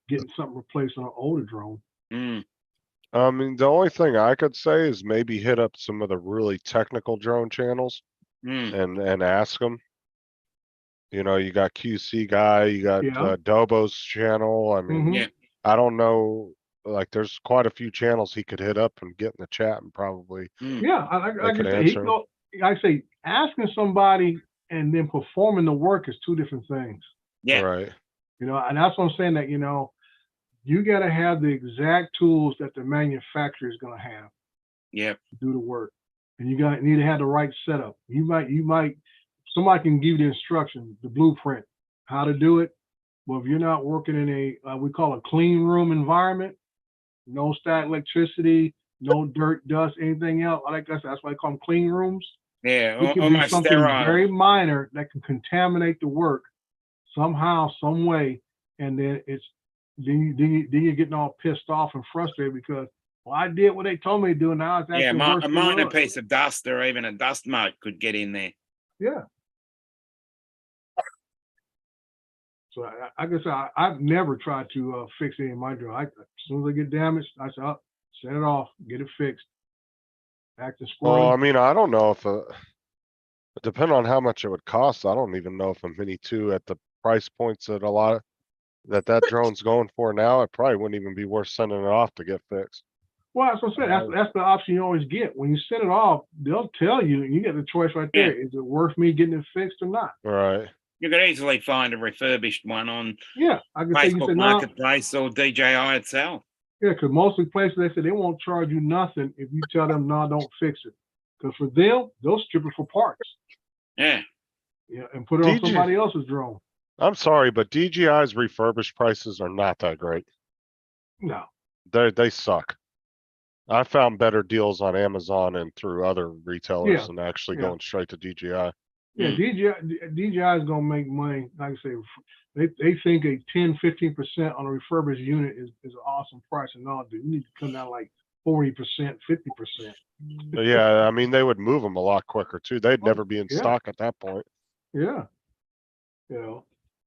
getting something replaced on an older drone. I mean, the only thing I could say is maybe hit up some of the really technical drone channels and ask them. You got QC guy, you got Dobo's channel. I mean, I don't know. Like, there's quite a few channels he could hit up and get in the chat and probably. I say asking somebody and then performing the work is two different things. Yeah. Right. And that's what I'm saying, that you got to have the exact tools that the manufacturer is going to have. Yeah. To do the work, and you need to have the right setup. Somebody can give you the instructions, the blueprint, how to do it. Well, if you're not working in a we call a clean room environment, no static electricity, no dirt, dust, anything else. Like I said, that's why I call them clean rooms. Yeah, it can be something very minor that can contaminate the work somehow, some way, and then you're getting all pissed off and frustrated because, well, I did what they told me to do, and now it's actually worse. A minor piece of dust or even a dust mite could get in there. Yeah. So I guess I've never tried to fix any of my drone. As soon as I get damaged, I say, set it off, get it fixed. Acting squirrely. Well, I mean, I don't know if depending on how much it would cost, I don't even know if a Mini 2 at the price points that that drone's going for now, it probably wouldn't even be worth sending it off to get fixed. Well, that's what I said. That's the option you always get. When you send it off, they'll tell you, you get the choice right there. Is it worth me getting it fixed or not? Right. You could easily find a refurbished one on I can Facebook Marketplace or DJI itself. Yeah, because most of the places, they say they won't charge you nothing if you tell them, no, don't fix it. Because for them, they'll strip it for parts. Yeah. Yeah, and put it on DJI somebody else's drone. I'm sorry, but DJI's refurbished prices are not that great. No. They suck. I found better deals on Amazon and through other retailers Yeah, than actually yeah. going straight to DJI. Yeah, DJI is gonna make money. Like I say, they think a 10-15% on a refurbished unit is an awesome price, and no, dude, you need to come down like 40%, 50%. Yeah, I mean they would move them a lot quicker too. They'd Oh, never be in yeah. stock at that point. Yeah. You know,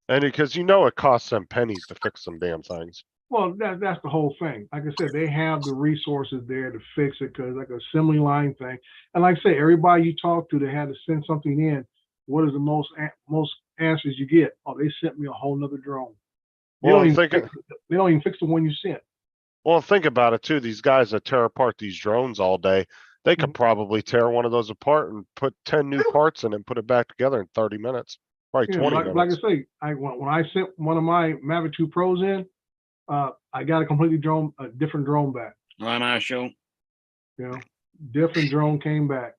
And because it costs them pennies to fix some damn things. well, that's the whole thing. Like I said, they have the resources there to fix it because like a assembly line thing. And like I say, everybody you talk to, they had to send something in. What is the most answers you get? Oh, they sent me a whole nother drone. They Well, don't I'm even thinking, they don't even fix the one you sent. well, think about it too. These guys that tear apart these drones all day, they could Mhm. probably tear one of those apart and put 10 new parts in and put it back together in 30 minutes. Probably Yeah, 20 like I minutes. say, when I sent one of my Mavic 2 Pros in, I got a different drone back. Well, Marshall. You know, different drone came back.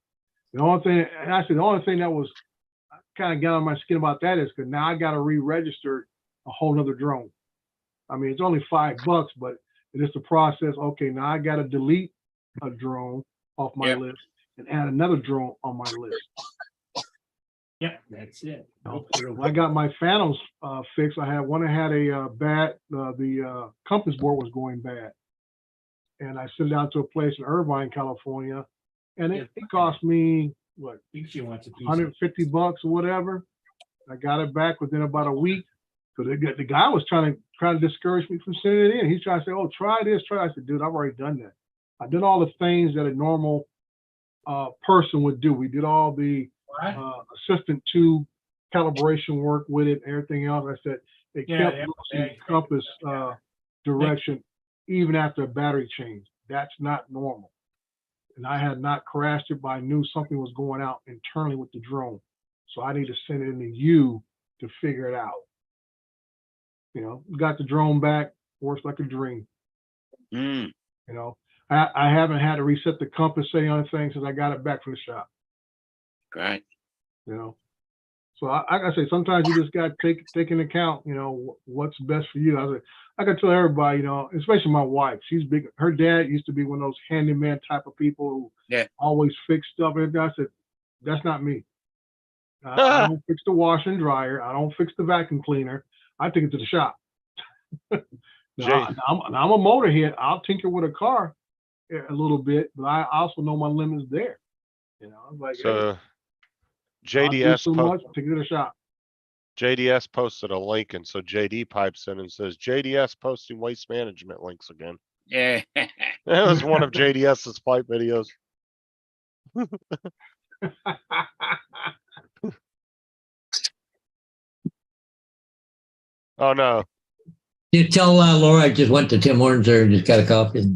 The only thing, and actually, the only thing that was kind of got on my skin about that is because now I got to re-register a whole nother drone. I mean, it's only $5, but it is the process. Okay, now I got to delete a drone off my Yep. list and add another drone on my list. Yeah, that's it. When I got my Phantoms fixed, I had one that had a the compass board was going bad. And I sent it out to a place in Irvine, California, and it cost me, what, Think she wants a piece. $150 or whatever. I got it back within about a week. Because the guy was trying to discourage me from sending it in. He's trying to say, oh, try this, try that. I said, dude, I've already done that. I did all the things that a normal person would do. We did all the assistant to calibration work with it, everything else. I said, it Yeah, kept yeah, losing yeah. compass direction even after a battery change. That's not normal. And I had not crashed it, but I knew something was going out internally with the drone. So I need to send it into you to figure it out. You know, got the drone back, works like a dream. Mm. You know, I haven't had to reset the compass setting on the thing since I got it back from the shop. Great. You know, so I say sometimes you just got to take into account, you know, what's best for you. I can tell everybody, you know, especially my wife. She's big. Her dad used to be one of those handyman type of people who always fix stuff. And I said, that's not me. I don't fix the washer and dryer. I don't fix the vacuum cleaner. I take it to the shop. Now, I'm a motorhead. I'll tinker with a car a little bit, but I also know my limits there. You know, I'm like, So hey, I'll do JDS so much, take it to the shop. JDS posted a link, and so JD pipes in and says JDS posting waste management links again. Yeah. That was one of JDS's pipe videos. Oh no. You tell Laura I just went to Tim Hortons there and just got a coffee.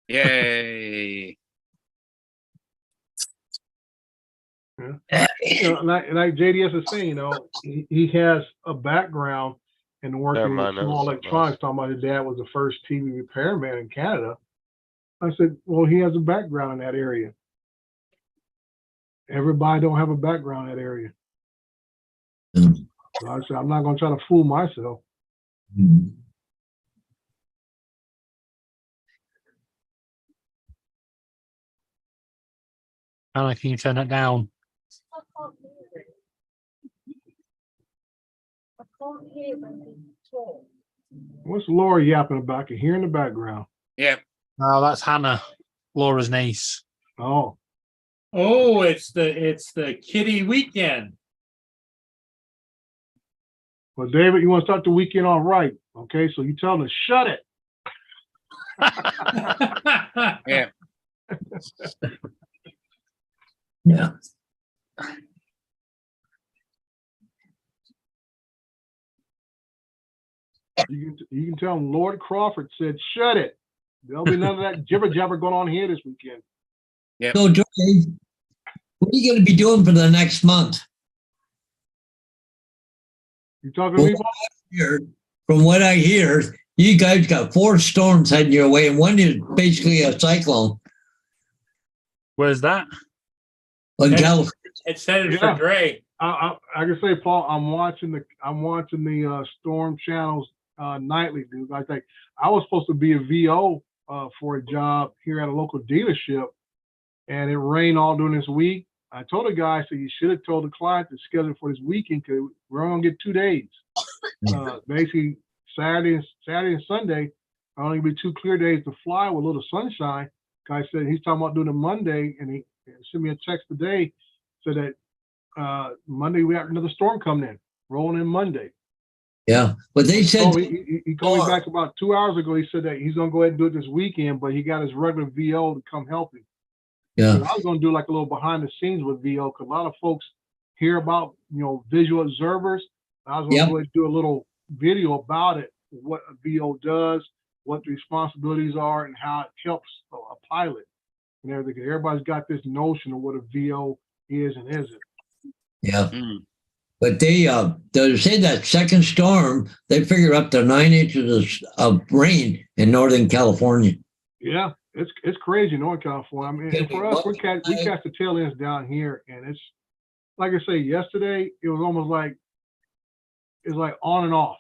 Yay. You know, like JDS is saying, you know, he has a background in working Never with mind, that small was electronics. Talking about his dad was the first TV repairman in Canada. I said, well, he has a background in that area. Everybody don't have a background in that area. Mm. So I said, I'm not going to try to fool myself. Mhm. Anna, can you turn it down? I can't hear it. I can't hear when you talk. What's Laura yapping about? I can hear in the background. Yep. Oh, that's Hannah, Laura's niece. Oh, Oh, it's the kitty weekend. well, David, you want to start the weekend all right? Okay, so you tell them to shut it. Yeah. Yeah. You can tell them Lord Crawford said, shut it. There'll be none of that jibber jabber going on here this weekend. So, George, what are you going to be doing for the next month? You talking to me, Paul? From what I hear, you guys got 4 storms heading your way, and one is basically a cyclone. Where's that? In Yeah. California. It's headed Yeah. for Dre. I can say, Paul, I'm watching the storm channels nightly, dude. I think I was supposed to be a VO for a job here at a local dealership, and it rained all during this week. I told the guy, I said, you should have told the client to schedule for this weekend because we're only gonna get 2 days. Basically, Saturday and Sunday are only gonna be 2 clear days to fly with a little sunshine. Guy said he's talking about doing a Monday, and he sent me a text today, said that Monday we have another storm coming in, rolling in Monday. Yeah, but they said, Oh, he called me back about 2 hours ago. He said that he's gonna go ahead and do it this weekend, but he got his regular VO to come help him. yeah, I was gonna do like a little behind the scenes with VO because a lot of folks hear about, visual observers. I was gonna Yep. go ahead and do a little video about it, what a VO does, what the responsibilities are, and how it helps a pilot and everything. Everybody's got this notion of what a VO is and isn't. yeah. Mm. But they say that second storm, they figure up to 9 inches of rain in Northern California. Yeah, it's crazy in Northern California. I mean, Yeah, and for us, we catch the tail ends down here, and it's like I say, yesterday it was almost like it's like on and off.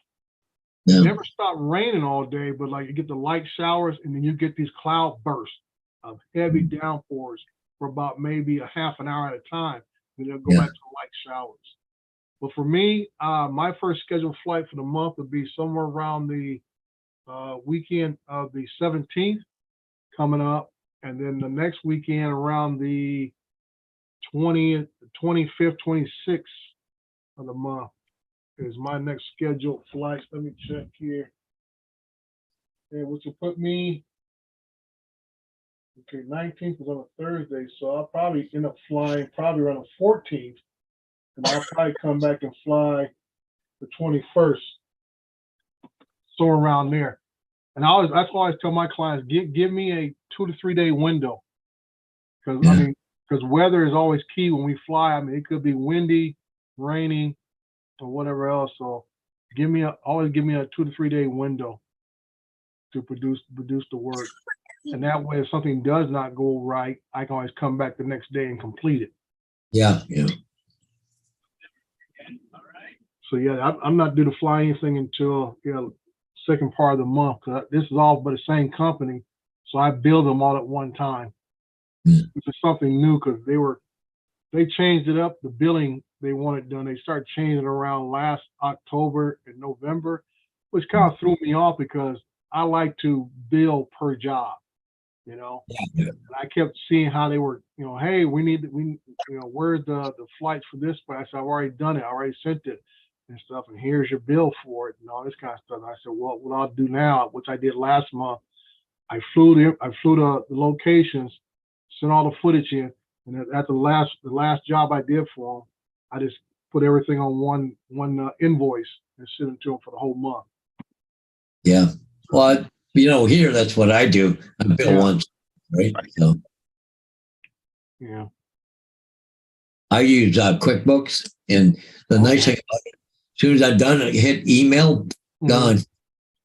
Yeah. It never stopped raining all day, but like you get the light showers, and then you get these cloud bursts of heavy downpours for about maybe a half an hour at a time. Then they'll go Yeah. back to light showers. But for me, my first scheduled flight for the month would be somewhere around the weekend of the 17th coming up. And then the next weekend around the 20th, 25th, 26th of the month is my next scheduled flight. Let me check here. And which will put me, okay, 19th is on a Thursday. So I'll probably end up flying probably around the 14th. And I'll probably come back and fly the 21st. So around there. And that's why I always tell my clients, give me a 2 to 3 day window. Because Yeah. because weather is always key when we fly. I mean, it could be windy, raining, or whatever else. So always give me a 2 to 3 day window to produce the work. And that way, if something does not go right, I can always come back the next day and complete it. Yeah, yeah. So yeah, I'm not due to fly anything until second part of the month. This is all but the same company, so I build them all at one time. Mm. Which is something new because they changed it up. The billing they wanted done, they started changing it around last October and November, which kind of threw me off because I like to bill per job. Yeah. And I kept seeing how they were, hey, where's the flights for this? But I said, I've already done it. I already sent it and stuff. And here's your bill for it and all this kind of stuff. And I said, well, what I'll do now, which I did last month, I flew the locations, sent all the footage in. And at the last job I did for them, I just put everything on one invoice and sent it to them for the whole month. Yeah. Well, here, that's what I do. I bill Yeah. once, right? So Yeah. I use QuickBooks, and the nice thing about it, as soon as I've done it, hit email, gone.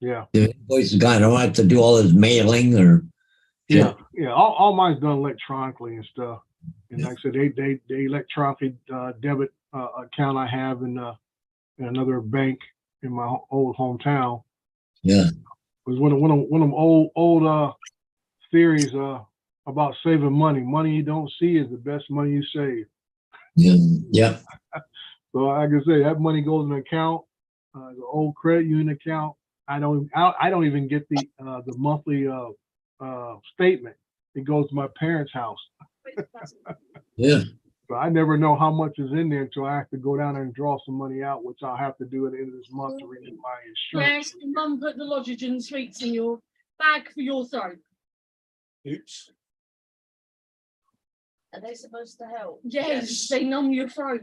Yeah. The invoice is gone. I don't have to do all this mailing or. Yeah. All mine's done electronically and stuff. And like I said, they electronically debit account I have in another bank in my old hometown. Yeah. It was one of them old theories about saving money. Money you don't see is the best money you save. Yeah. Yeah. So like I say, that money goes in an account, the old credit union account. I don't even get the monthly statement. It goes to my parents' house. Yeah. So I never know how much is in there until I have to go down there and draw some money out, which I'll have to do at the end of this month to renew my insurance. Yes, Mum put the Lodgingen sweets in your bag for your throat. Oops. Are they supposed to help? Yes, they numb your throat.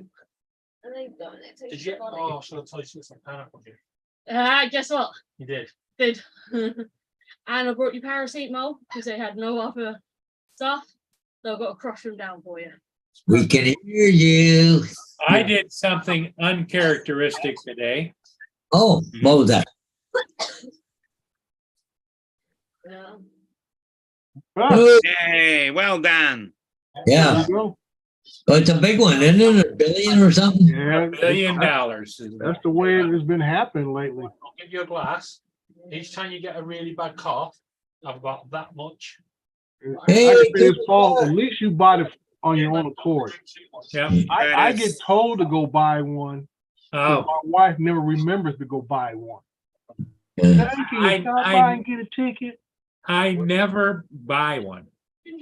And they don't. It takes Did you? your body. Oh, should I tell you some pineapple juice? Guess what? You did. Did. And I brought you paracetamol because they had no other stuff. So I've got to crush them down for you. We can hear you. I did something uncharacteristic today. Oh, what was that? Yeah. Ah, Yay, well done. Yeah. there you go. Oh, it's a big one, isn't it? $1 billion or something? Yeah, $1 billion. that's the way it has been happening lately. I'll give you a glass. Each time you get a really bad cough, I've got that much. Hey, I can say good this, Paul, boy. at least you bought it on your own accord. Yeah. I get told to go buy one. Oh, My wife never remembers to go buy one. Yeah. Hey, can you stop by and get a ticket? I never buy one.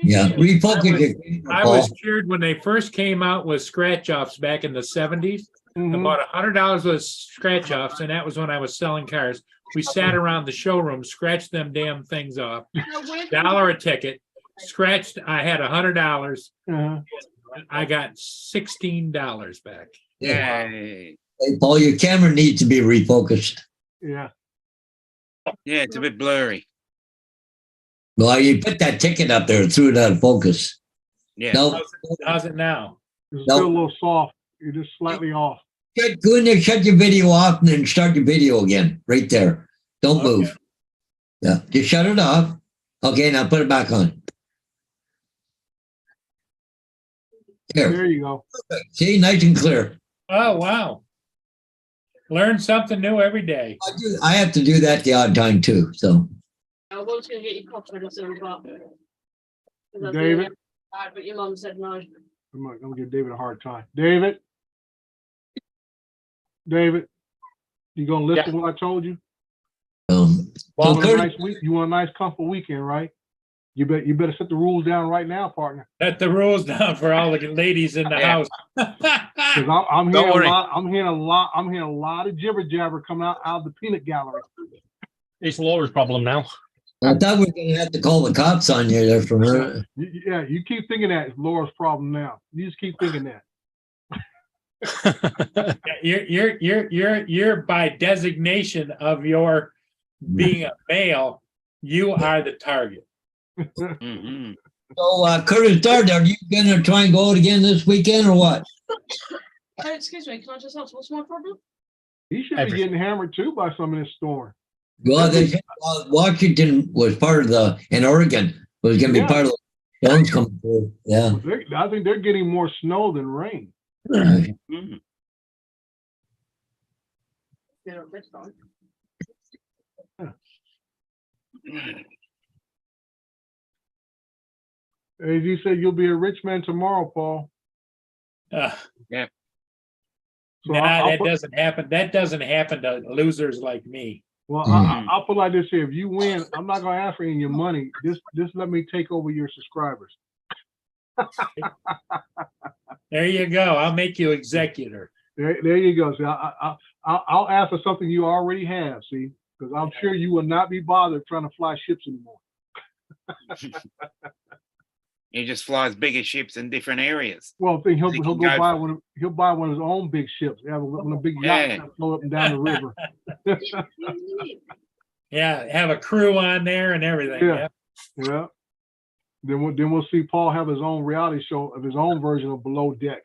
Yeah, refocus your I Paul. was cured when they first came out with scratch offs back in the 70s. I Mhm. bought $100 with scratch offs, and that was when I was selling cars. We sat around the showroom, scratched them damn things off. $1 a ticket. Scratched. I had $100. Uh-huh. I got $16 back. Yay. Hey, Paul, your camera needs to be refocused. Yeah. Yeah, it's a bit blurry. Well, you put that ticket up there and threw it out of focus. Yeah. No, How's it now? It's Nope. still a little soft. You're just slightly off. go in there, shut your video off, and then start your video again. Right there. Don't Okay. move. Yeah, just shut it off. Okay, now put it back on. There. There you go. See, nice and clear. Oh, wow. Learn something new every day. I have to do that the odd time too. So I was going to get you coffee or something, but. David? But your mum said no. I'm gonna give David a hard time. David? David? You gonna listen to what I told you? so Want a Curtis, nice week? You want a nice, comfortable weekend, right? You better set the rules down right now, partner. Set the rules down for all the ladies in the Yeah. house. 'Cause I'm Don't hearing a worry. lot. I'm hearing a lot of jibber jabber coming out of the peanut gallery. It's Laura's problem now. I thought we were going to have to call the cops on you there for her. Yeah, you keep thinking that it's Laura's problem now. You just keep thinking that. You're by designation of your being a male, you are the target. Hmm. So, Curtis Dart, are you going to try and go out again this weekend or what? Excuse me, can I just ask what's my problem? He should be Everything. getting hammered too by some of this storm. Well, Washington was part of in Oregon was going to be Yeah. part of the storms coming through. Yeah. I think they're getting more snow than rain. Hmm. Yeah, that's fine. As you said, you'll be a rich man tomorrow, Paul. Uh, So nah, I'll that put, doesn't happen. That doesn't happen to losers like me. well, Mhm. I'll put it like this here. If you win, I'm not going to ask for any of your money. Just let me take over your subscribers. There you go. I'll make you executor. There you go. See, I'll ask for something you already have. See, because I'm sure you will not be bothered trying to fly ships anymore. He just flies bigger ships in different areas. Well, I think he'll He go can go buy one. He'll buy one of his own big ships. Have one of the big yachts Yeah. that float up and down the river. Yeah, have a crew on there and everything. Yeah. Yeah. Yeah. Then we'll see Paul have his own reality show of his own version of Below Deck.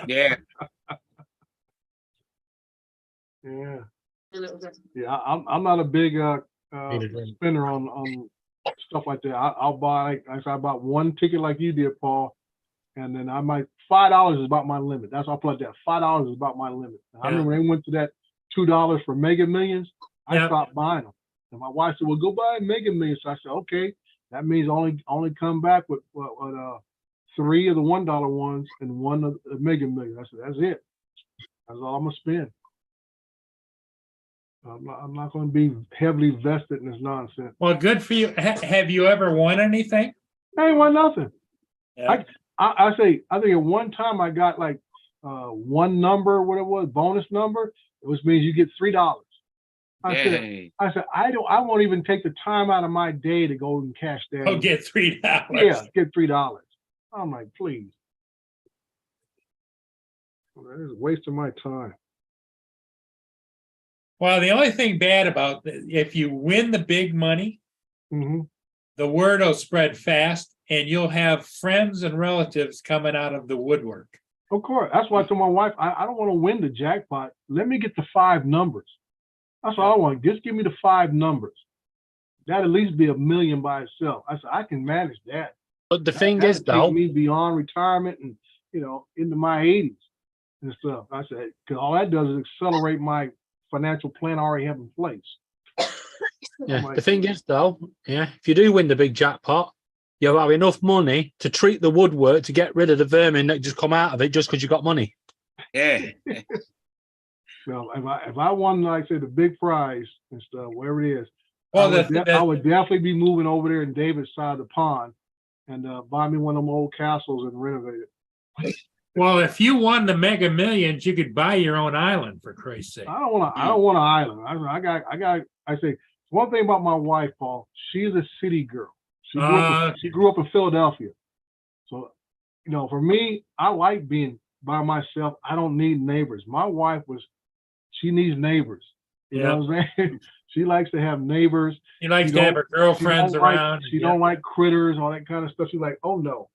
Yeah. Yeah. A little bit. Yeah. I'm not a big Need a drink. spender on stuff like that. I'll buy. I bought one ticket like you did, Paul, and then I might $5 is about my limit. That's all I put that. $5 is about my limit. I Yeah. remember they went to that $2 for Mega Millions. I Yeah. stopped buying them, and my wife said, "Well, go buy Mega Millions." So I said, "Okay." That means only come back with 3 of the $1 ones and 1 of the Mega Millions. I said, "That's it. That's all I'm gonna spend." I'm not going to be heavily vested in this nonsense. Well, good for you. Have you ever won anything? I ain't won nothing. Yeah. I think at one time I got like one number, what it was, bonus number, which means you get $3. Yay. I said, I won't even take the time out of my day to go and cash that. Go in. get $3. Yeah, get $3. I'm like, please. That is wasting my time. Well, the only thing bad about if you win the big money, Hmm. the word will spread fast and you'll have friends and relatives coming out of the woodwork. Of course. That's why I told my wife, I don't want to win the jackpot. Let me get the 5 numbers. That's all I want. Just give me the 5 numbers. That'd at least be $1 million by itself. I said, I can manage that. But the thing That'd is, take though, me beyond retirement and into my 80s and stuff. I said, because all that does is accelerate my financial plan I already have in place. Yeah. Like- The thing is, though, yeah, if you do win the big jackpot, you'll have enough money to treat the woodwork to get rid of the vermin that just come out of it just because you got money. Yeah. If I won, like I said, the big prize and stuff, whatever it is, Well, I would definitely be moving over there in David's side of the pond and buy me one of them old castles and renovate it. well, if you won the Mega Millions, you could buy your own island, for Christ's sake. I don't want an island. I say one thing about my wife, Paul. She's a city girl. She grew up in Philadelphia. So, for me, I like being by myself. I don't need neighbors. My wife she needs neighbors. You know what I'm saying? She likes to have neighbors. She likes to have her girlfriends around. She don't like critters, all that kind of stuff. She's like, oh no.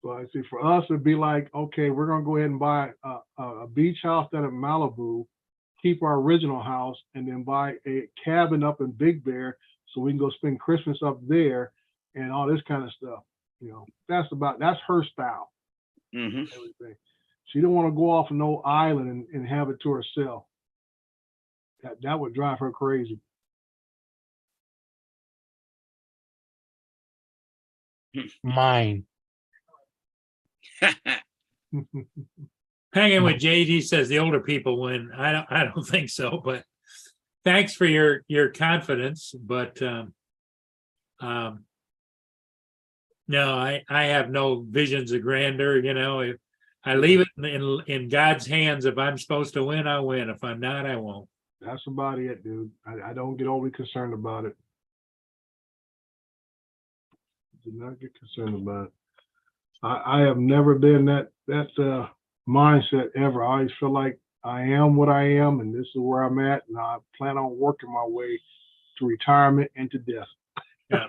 So I see for us, it'd be like, okay, we're gonna go ahead and buy a beach house down in Malibu, keep our original house, and then buy a cabin up in Big Bear so we can go spend Christmas up there and all this kind of stuff. That's her style. Mm-hmm. Everything. She don't want to go off no island and have it to herself. That would drive her crazy. Mine. Hanging with JD says the older people win. I don't think so, but thanks for your confidence. But no, I have no visions of grandeur. If I leave it in God's hands, if I'm supposed to win, I'll win. If I'm not, I won't. That's about it, dude. I don't get overly concerned about it. Do not get concerned about it. I have never been that mindset ever. I always feel like I am what I am, and this is where I'm at, and I plan on working my way to retirement and to death. Yeah.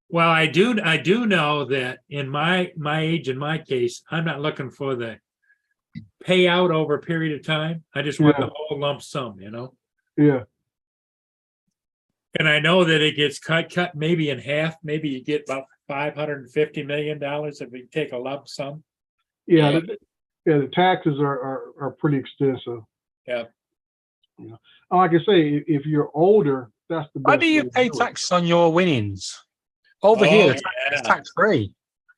Well, I do know that in my age, in my case, I'm not looking for the payout over a period of time. I just want the whole lump sum, Yeah. And I know that it gets cut maybe in half. Maybe you get about $550 million if we take a lump sum. Yeah. The taxes are pretty extensive. Yeah. Like I say, if you're older, that's the best. Why do you way to pay do it. tax on your winnings? Over here, it's tax free.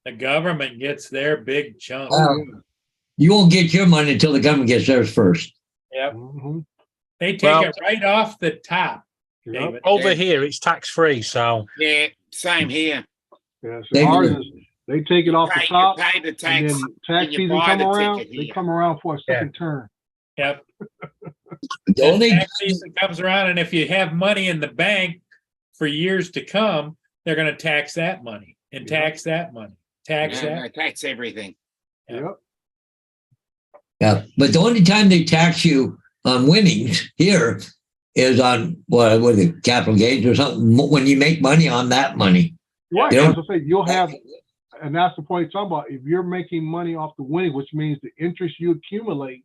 The government gets their big chunk. You won't get your money until the government gets theirs first. Yep. Mhm. They take it right off the top. Yep. David. Over here, it's tax free. So Yeah, same here. Yeah, so They- ours is, they take it off the You top, pay the and tax. then tax and you season buy come the around, ticket they here. come around for a second turn. Yep. The only Tax season comes around, and if you have money in the bank for years to come, they're going to tax that money and tax that money, tax Yeah, that. tax everything. Yeah. Yeah, but the only time they tax you on winnings here is on what is it, capital gains or something, when you make money on that money. Right, Yeah. as I say, you'll have, and that's the point you're talking about. If you're making money off the winning, which means the interest you accumulate,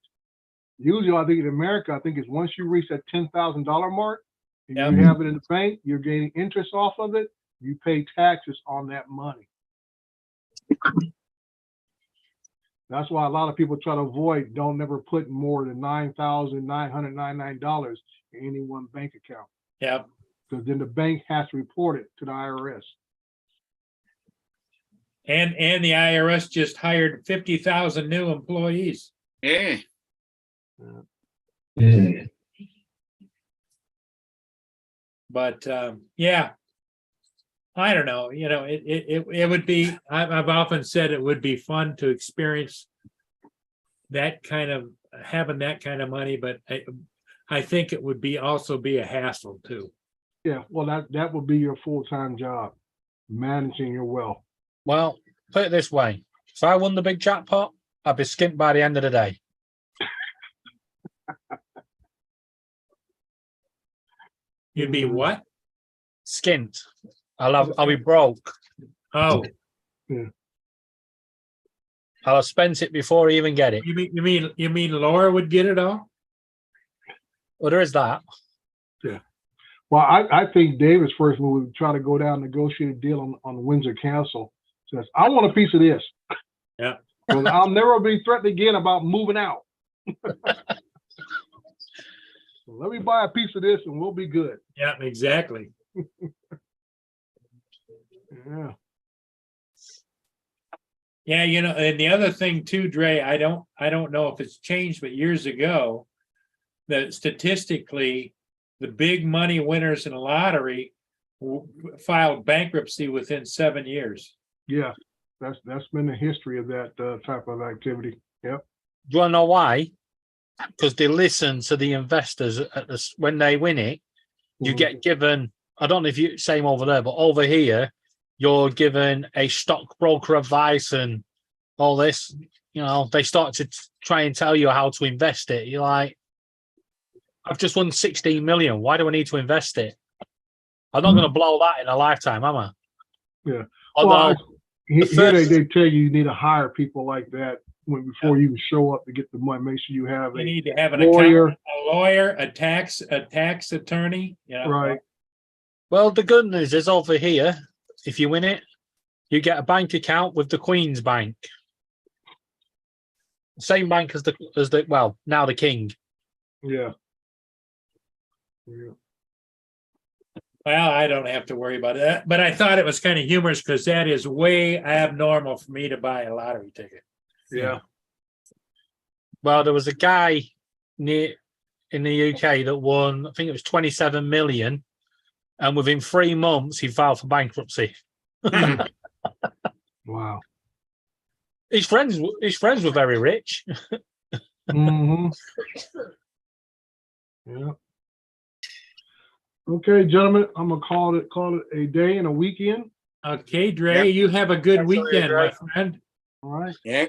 usually I think in America, I think is once you reach that $10,000 mark, and Yep. you have it in the bank, you're gaining interest off of it, you pay taxes on that money. That's why a lot of people try to avoid, don't never put more than $9,999 in any one bank account, Yep. because then the bank has to report it to the IRS. And the IRS just hired 50,000 new employees. Yeah. But yeah, I don't know. It would be. I've often said it would be fun to experience that kind of having that kind of money, but I think it would also be a hassle too. Yeah, well, that would be your full-time job, managing your wealth. well, put it this way: if I won the big jackpot, I'd be skint by the end of the day. You'd be what? Skint. I'll be broke. Oh, I'll have spent it before I even get it. you mean Laura would get it all? Well, there is that. Well, I think David's first move was try to go down and negotiate a deal on Windsor Castle. Says, I want a piece of this. Yeah. Because I'll never be threatened again about moving out. So let me buy a piece of this and we'll be good. Yeah, exactly. Yeah. Yeah, you know, and the other thing too, Dre, I don't know if it's changed, but years ago, that statistically, the big money winners in the lottery filed bankruptcy within 7 years. Yeah. That's been the history of that type of activity. Yep. Do you want to know why? Because they listen to the investors when they win it. You Mhm. get given, I don't know if you same over there, but over here, you're given a stockbroker advice and all this. You know, they start to try and tell you how to invest it. You're like, I've just won 16 million. Why do I need to invest it? I'm not going to blow that in a lifetime, am I? Yeah. Although, Here first- they tell you need to hire people like that before you show up to get the money. Make sure you have You a need to have an lawyer. accountant, a lawyer, a tax attorney, you know. Right. well, the good news is over here, if you win it, you get a bank account with the Queen's Bank. Same bank as the well, now the King. Yeah. Yeah. Well, I don't have to worry about that, but I thought it was kind of humorous because that is way abnormal for me to buy a lottery ticket. Yeah. Well, there was a guy near in the UK that won, I think it was 27 million, and within 3 months he filed for bankruptcy. Wow. His friends were very rich. Mm-hmm. Yeah. Okay, gentlemen, I'm gonna call it a day and a weekend. Okay, Dre, Yep. you have a good That's all right, weekend, my Dre. friend. All right. Yeah.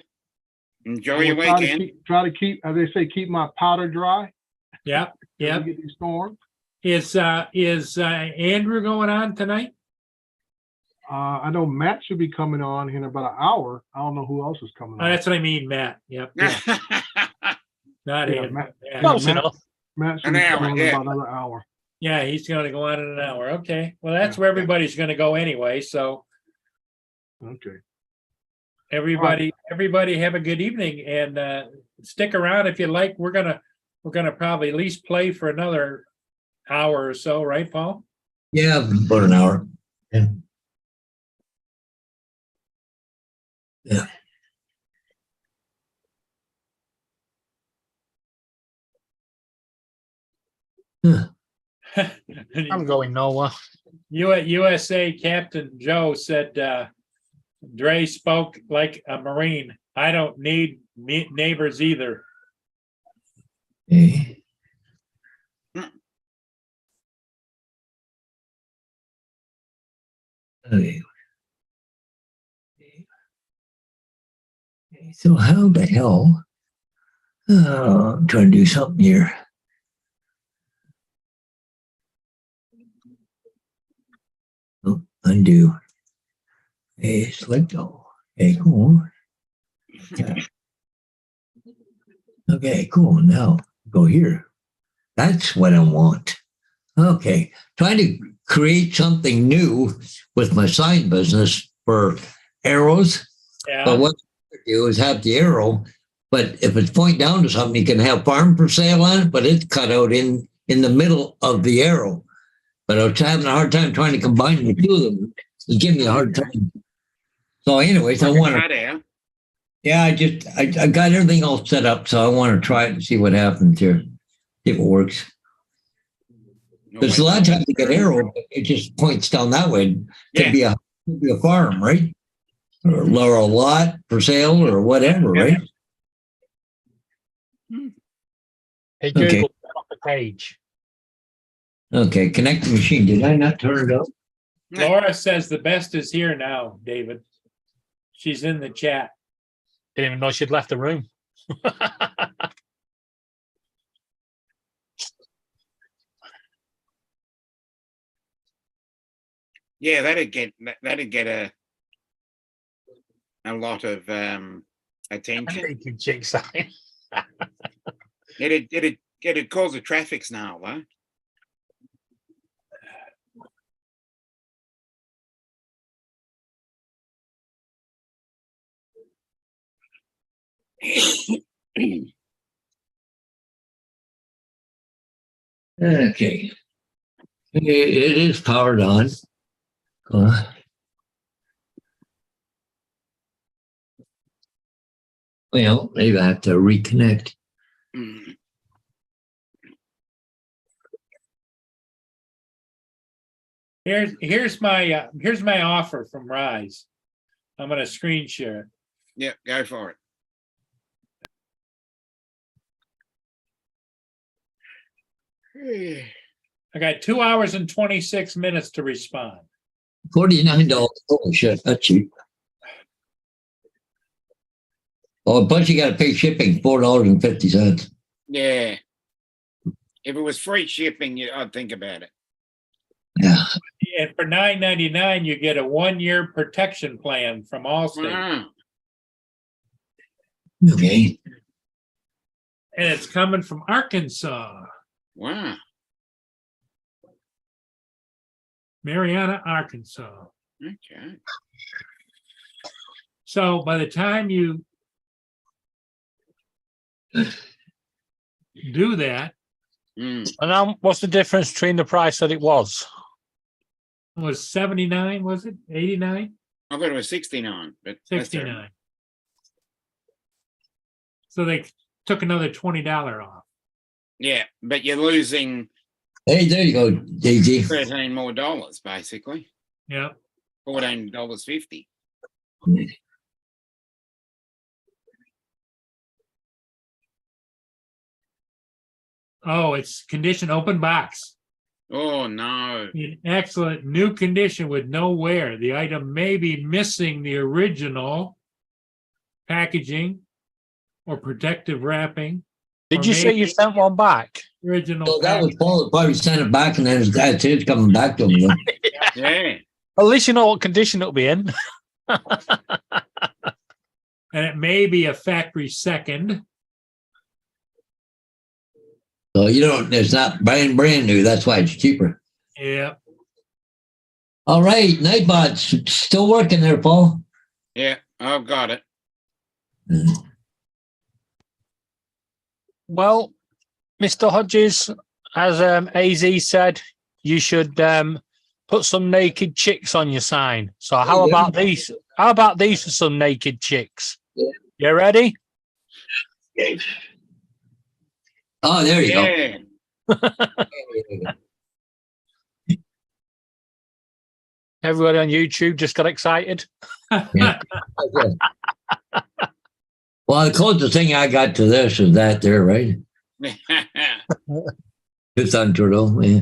Enjoy I'm your gonna weekend. try to keep, as they say, keep my powder dry. Yep, till yep. we get these storms. Is Andrew going on tonight? I know Matt should be coming on in about an hour. I don't know who else is coming Oh, on. that's what I mean, Matt. Yep, not Yeah, Andrew. Matt- Yeah. Close Matt- enough. Matt should An be hour, coming on in yeah. about another hour. Yeah, he's going to go on in an hour. Okay, well, that's Yeah. where everybody's going to go anyway. So Okay. everybody have a good evening and stick around if you like. We're gonna probably at least play for another hour or so, right, Paul? Yeah, about an hour. Yeah. Yeah. I'm going nowhere. USA Captain Joe said, Dre spoke like a Marine. I don't need neighbors either. Okay. Okay. Okay, so how the hell? I'm trying to do something here. Oh, undo. Okay, select all. Okay, cool. Okay. Okay, cool. Now go here. That's what I want. Okay, trying to create something new with my sign business for arrows. But Yeah, what I do is have the arrow, but if it's point down to something, you can have farm for sale on it, but it's cut out in the middle of the arrow. But I was having a hard time trying to combine the two of them. It gave me a hard time. So anyways, I want to, Cut out. yeah, I got everything all set up. So I want to try it and see what happens here. If it works. Because a lot of times you get arrow, but it just points down that way. Yeah. Could be a farm, right? Or a lot for sale or whatever, Yeah. right? Hey, Okay. Google, turn off the page. Okay, connect the machine. Did I not turn it up? Laura says the best is here now, David. She's in the chat. Didn't even know she'd left the room. Yeah, that'd get a lot of attention. Naked chick sign. It'd cause a traffic snarl, though. Okay. It is powered on. Well, maybe I have to reconnect. Mm. Here's my offer from Rise. I'm gonna screen share. Yeah, go for it. I got 2 hours and 26 minutes to respond. $49. Holy shit, that's cheap. Oh, plus you got to pay shipping, $4.50. Yeah. If it was free shipping, I'd think about it. Yeah. And for $9.99, you get a 1-year protection plan from Allstate, Wow. Okay. and it's coming from Arkansas, Wow. Marietta, Arkansas. Okay. So by the time you do that, Mm. And now, what's the difference between the price that it was? it was 79, was it? 89? I thought it was 69, but that's all right. 69. So they took another $20 off. Yeah, but you're losing Hey, there you go, Daisy. $13 more, basically. Yeah. $14.50. Oh, it's condition open box. Oh no. In excellent new condition with no wear. The item may be missing the original packaging or protective wrapping. Did Or you say you maybe- sent one back? Original. So that was packaging. Paul that probably sent it back and then that's it coming back to him. You know? Yeah. At least you know what condition it'll be in. And it may be a factory second. So you don't, it's not brand new. That's why it's cheaper. Yeah. All right, Nightbot's still working there, Paul. Yeah, I've got it. Well, Mr. Hodges, as AZ said, you should put some naked chicks on your sign. So how Yeah. about these? How about these for some naked chicks? Yeah. You ready? Oh, there you Yeah. go. Everybody on YouTube just got excited. Well, the closest thing I got to this is that there, right? It's on Trudeau, yeah.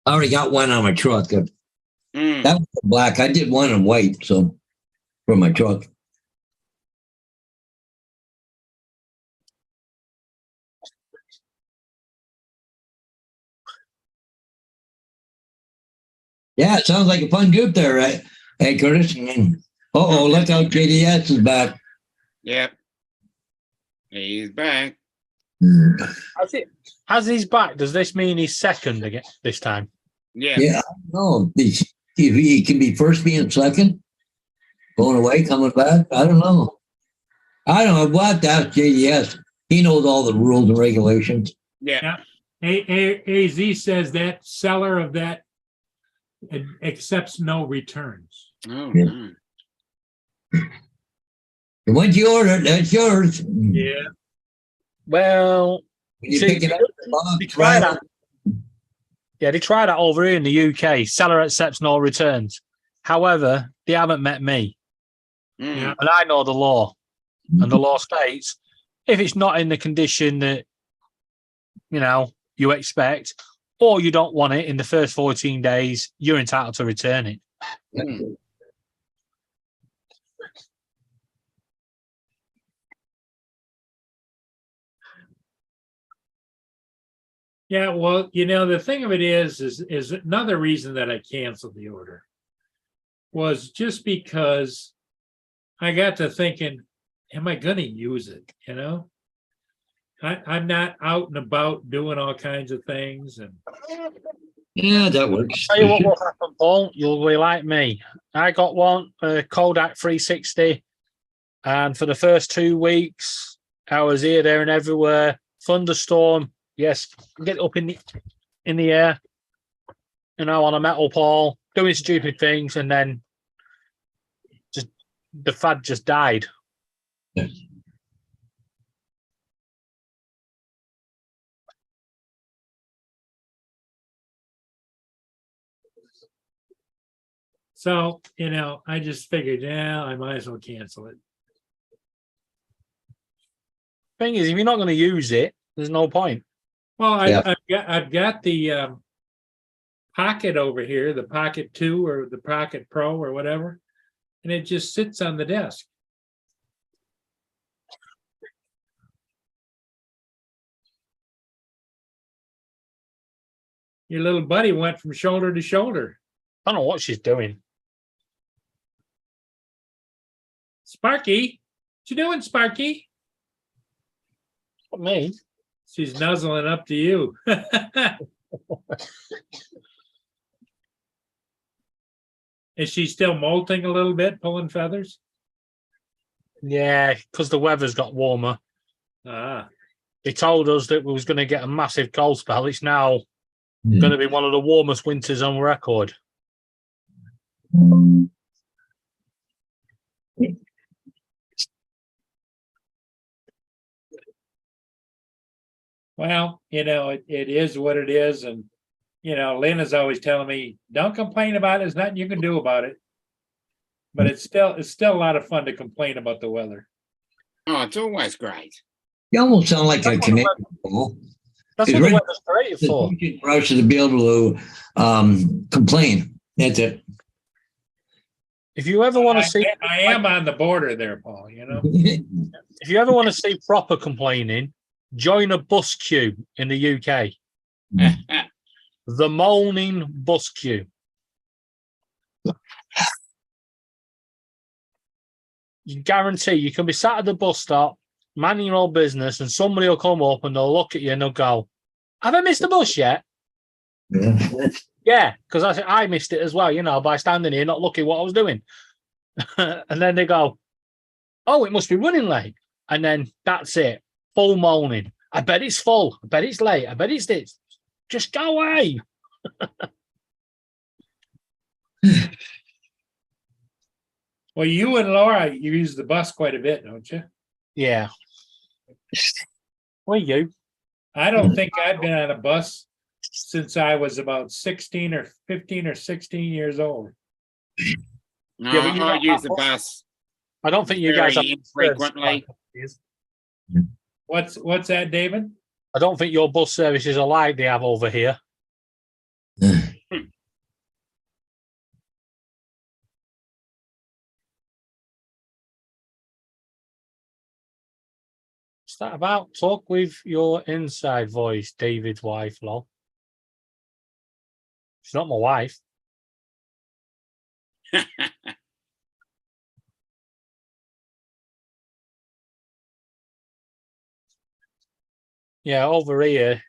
I already got one on my truck. That Mm. was black. I did one in white, so for my truck. Yeah, it sounds like a fun group there, right? Hey, Curtis. Uh-oh, look out, JDS is back. Yep. He's back. As he's back, does this mean he's second again this time? Yeah. Yeah, no, if he can be first, being second, going away, coming back. I don't know. We'll have to ask JDS. He knows all the rules and regulations. Yeah. AZ says that seller of that accepts no returns. Oh, Yeah. no. And once you order it, that's yours. Yeah. Well, When you See, pick it up, they try that. Yeah, they try that over here in the UK. Seller accepts no returns. However, they haven't met me, Mm. Yeah. and I know the law. And the law states if it's not in the condition that you expect, or you don't want it in the first 14 days, you're entitled to return it. Mm. Yeah, well, the thing of it is another reason that I canceled the order was just because I got to thinking, am I going to use it? I'm not out and about doing all kinds of things, and Yeah, that works. Tell you what will happen, Paul. You'll be like me. I got one, Kodak 360, and for the first 2 weeks, I was here, there, and everywhere. Thunderstorm, yes, get up in the air, on a metal pole, doing stupid things, and then just the fad just died. So, I just figured, yeah, I might as well cancel it. Thing is, if you're not going to use it, there's no point. Well, Yeah. I've got the Pocket over here, the Pocket 2 or the Pocket Pro or whatever, and it just sits on the desk. Your little buddy went from shoulder to shoulder. I don't know what she's doing. Sparky, what you doing, Sparky? Not me. She's nuzzling up to you. Is she still molting a little bit, pulling feathers? Yeah, because the weather's got warmer. Ah, He told us that we was going to get a massive cold spell. It's now going to be one of the warmest winters on record. well, it is what it is. And, Lynn is always telling me, don't complain about it. There's nothing you can do about it. But it's still a lot of fun to complain about the weather. Oh, it's always great. You almost sound like a Canadian. Paul. That's It's what the really- weather's created for. For us to be able to complain. That's it. If you ever want to see, I am on the border there, Paul, if you ever want to see proper complaining, join a bus queue in the UK. The moaning bus queue. You guarantee you can be sat at the bus stop, minding your own business, and somebody will come up and they'll look at you and they'll go, "Have I missed the bus yet?" Yeah, because I missed it as well, by standing here not looking what I was doing. And then they go, "Oh, it must be running late." And then that's it. Full moaning. I bet it's full. I bet it's late. I bet it's this. Just go away. Well, you and Laura, you use the bus quite a bit, don't you? Yeah. Well, you. I don't think I've been on a bus since I was about 16 or 15 or 16 years old. No, Yeah, but you I don't use have the one. bus I don't think you guys have very infrequently. What's that, David? I don't think your bus services are like they have over here. What's that about? Talk with your inside voice, David's wife, lol. She's not my wife. Yeah, over here,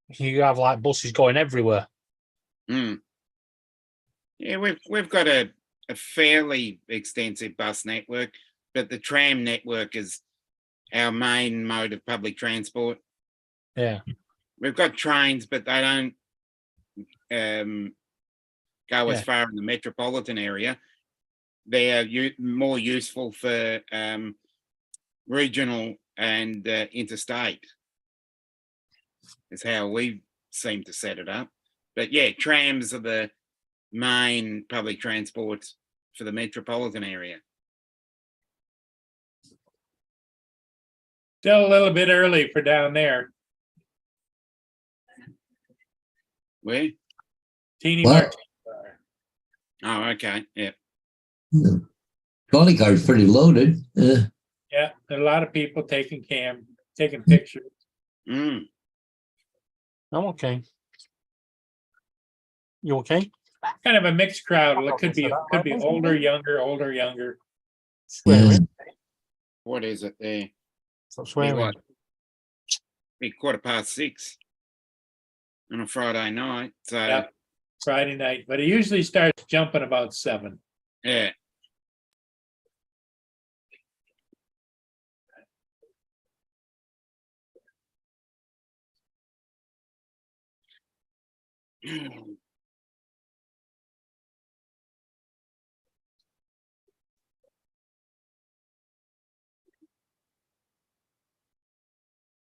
you have like buses going everywhere. Mm. Yeah, we've got a fairly extensive bus network, but the tram network is our main mode of public transport. Yeah. We've got trains, but they don't go as Yeah. far in the metropolitan area. They're more useful for regional and interstate. Is how we seem to set it up. But yeah, trams are the main public transport for the metropolitan area. Still a little bit early for down there. Where? Teeny What? Martin. Oh, okay. Yeah. Trolley car's pretty loaded. Yeah, there are a lot of people taking pictures. Mm. I'm okay. You okay? Kind of a mixed crowd. It could be older, younger. Swearing. What is it there? Stop Be swearing. what? Be 6:15. on a Friday night. So Yeah. Friday night, but he usually starts jumping about 7. yeah.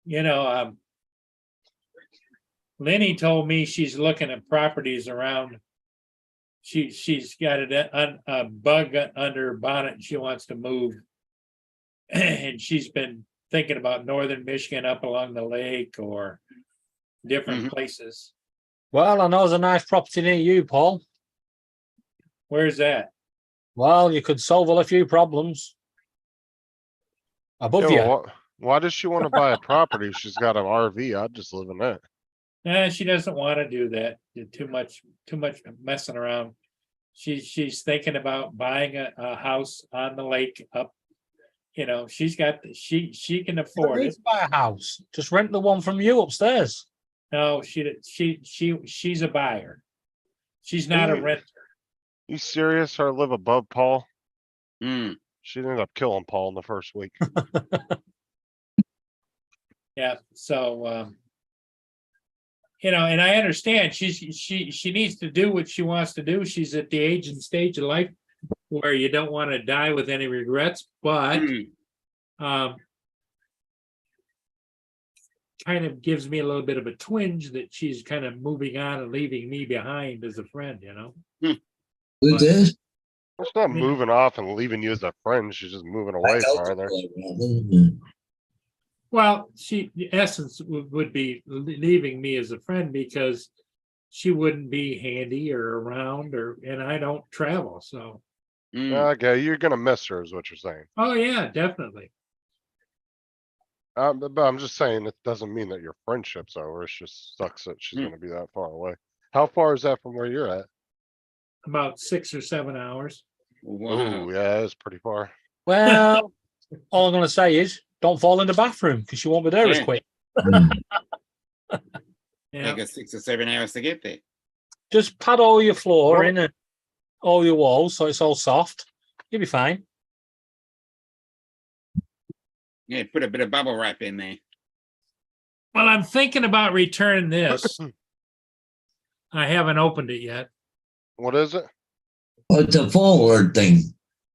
You know, Lenny told me she's looking at properties around. She's got a bug under her bonnet and she wants to move. And she's been thinking about northern Michigan up along the lake or different places. Well, I know there's a nice property near you, Paul. Where's that? Well, you could solve a few problems. Above Yeah, you. well, why does she want to buy a property? She's got an RV. I'd just live in that. Nah, she doesn't want to do that. Too much messing around. She's thinking about buying a house on the lake up. You know, she can afford it. Buy a house. Just rent the one from you upstairs. No, she's a buyer. She's not a renter. You serious? Her live above Paul? Mm. She ended up killing Paul in the first week. Yeah, so you know, and I understand she needs to do what she wants to do. She's at the age and stage of life where you don't want to die with any regrets, but kind of gives me a little bit of a twinge that she's kind of moving on and leaving me behind as a friend, you know. Who's this? It's not moving off and leaving you as a friend. She's just moving away farther. Well, the essence would be leaving me as a friend because she wouldn't be handy or around and I don't travel. So, Okay, you're gonna miss her, is what you're saying. oh yeah, definitely. But I'm just saying it doesn't mean that your friendship's over. It just sucks that she's gonna be that far away. How far is that from where you're at? About 6 or 7 hours. Wow. Oh, yeah, it's pretty far. Well, all I'm going to say is don't fall in the bathroom because you won't be there as Yeah. quick. Yeah. Take us 6 or 7 hours to get there. Just pad all your floor in and all your walls so it's all soft. You'll be fine. Yeah, put a bit of bubble wrap in there. Well, I'm thinking about returning this. I haven't opened it yet. What is it? Oh, it's a forward thing.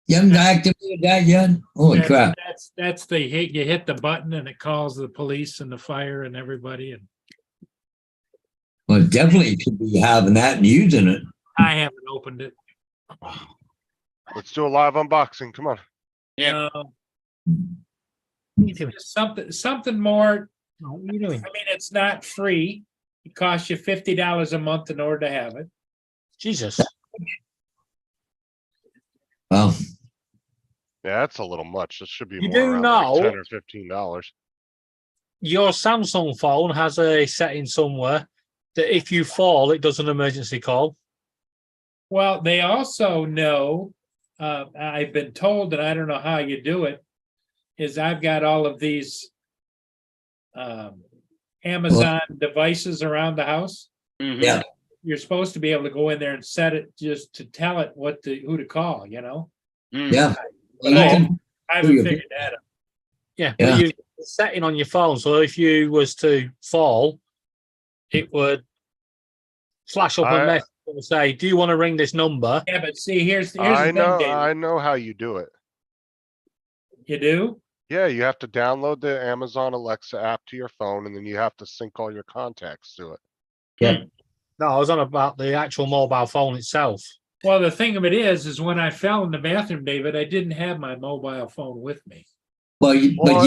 You haven't activated that yet? Holy crap. That's the you hit the button and it calls the police and the fire and everybody. And Well, definitely should be having that and using it. I haven't opened it. Let's do a live unboxing. Come on. Yeah. Something more. What are you doing? I mean, it's not free. It costs you $50 a month in order to have it. Jesus. Well, Yeah, that's a little much. This should be You more do around know- like $10 or $15. Your Samsung phone has a setting somewhere that if you fall, it does an emergency call. Well, they also know, I've been told, and I don't know how you do it, is I've got all of these Amazon devices around the house. Mhm. Yeah. You're supposed to be able to go in there and set it just to tell it who to call, you know? Mm. yeah. But You I can- haven't figured that out. Yeah, Yeah. but you setting on your phone, so if you was to fall, it would flash up a I- message and say, "Do you want to ring this number?" Yeah, but see, here's the I thing, know, David. I know how you do it. You do? Yeah, you have to download the Amazon Alexa app to your phone, and then you have to sync all your contacts to it. No, I was on about the actual mobile phone itself. Well, the thing of it is when I fell in the bathroom, David, I didn't have my mobile phone with me. Well, Well,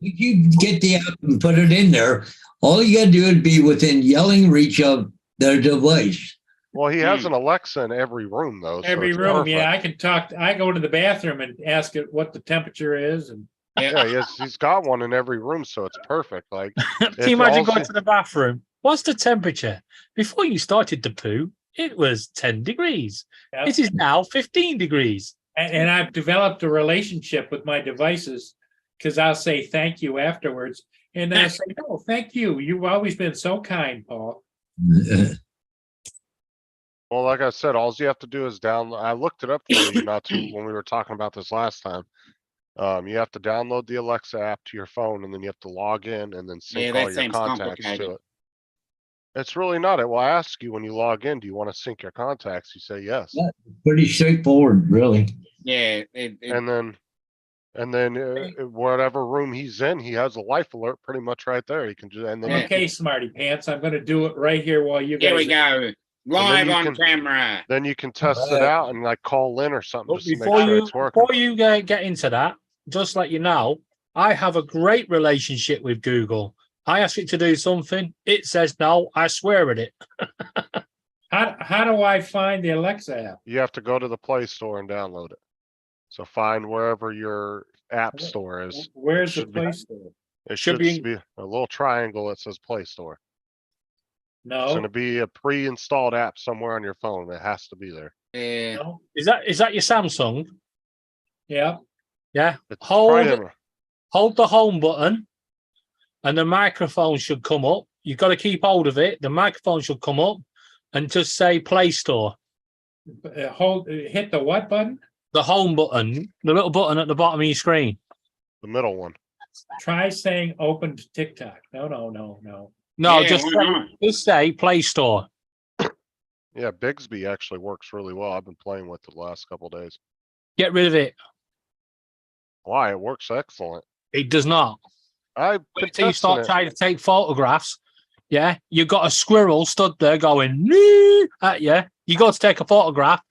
you get the app and put it in there. All you gotta do is be within yelling reach of their device. well, he has an Alexa in every room though. so Every it's room, yeah, perfect. I can talk. I go to the bathroom and ask it what the temperature is, and Yeah, he's got one in every room, so it's perfect. Like, Can If you imagine also- going to the bathroom? What's the temperature? Before you started to poo, it was 10 degrees. Yeah. It is now 15 degrees. and I've developed a relationship with my devices because I'll say thank you afterwards, and they'll say, "No, thank you. You've always been so kind, Paul." Well, like I said, all you have to do is download. I looked it up for you not too when we were talking about this last time. You have to download the Alexa app to your phone, and then you have to log in and then sync Yeah, all that your seems contacts to complicated. it. It's really not. It will ask you when you log in, do you want to sync your contacts? You say yes, Yeah. Pretty straightforward, really. Yeah, and then whatever room he's in, he has a life alert pretty much right there. He can just and then you Okay, Smarty Pants, I'm gonna do it right here while you here guys. we go. Live you on can- camera. then you can test it out and like call in or something But just to make before sure you it's working. before you get into that, just let you know, I have a great relationship with Google. I ask it to do something, it says no. I swear at it. How do I find the Alexa app? You have to go to the Play Store and download it. So find wherever your app store is. Where's the should be- Play Store? It Should should be- be a little triangle that says Play Store. It's No, gonna be a pre-installed app somewhere on your phone. It has to be there. Yeah, no, Is that your Samsung? yeah, Yeah. It's Hold probably- hold the home button, and the microphone should come up. You've got to keep hold of it. The microphone should come up, and just say Play Store. hit the what button? The home button, the little button at the bottom of your screen. the middle one. Try saying open to TikTok. No. No, Yeah, why not? just say Play Store. Yeah, Bixby actually works really well. I've been playing with it the last couple of days. Get rid of it. Why? It works excellent. It does not. I've been Until you testing start it. trying to take photographs, yeah, you got a squirrel stood there going "Nee" at you. You go to take a photograph,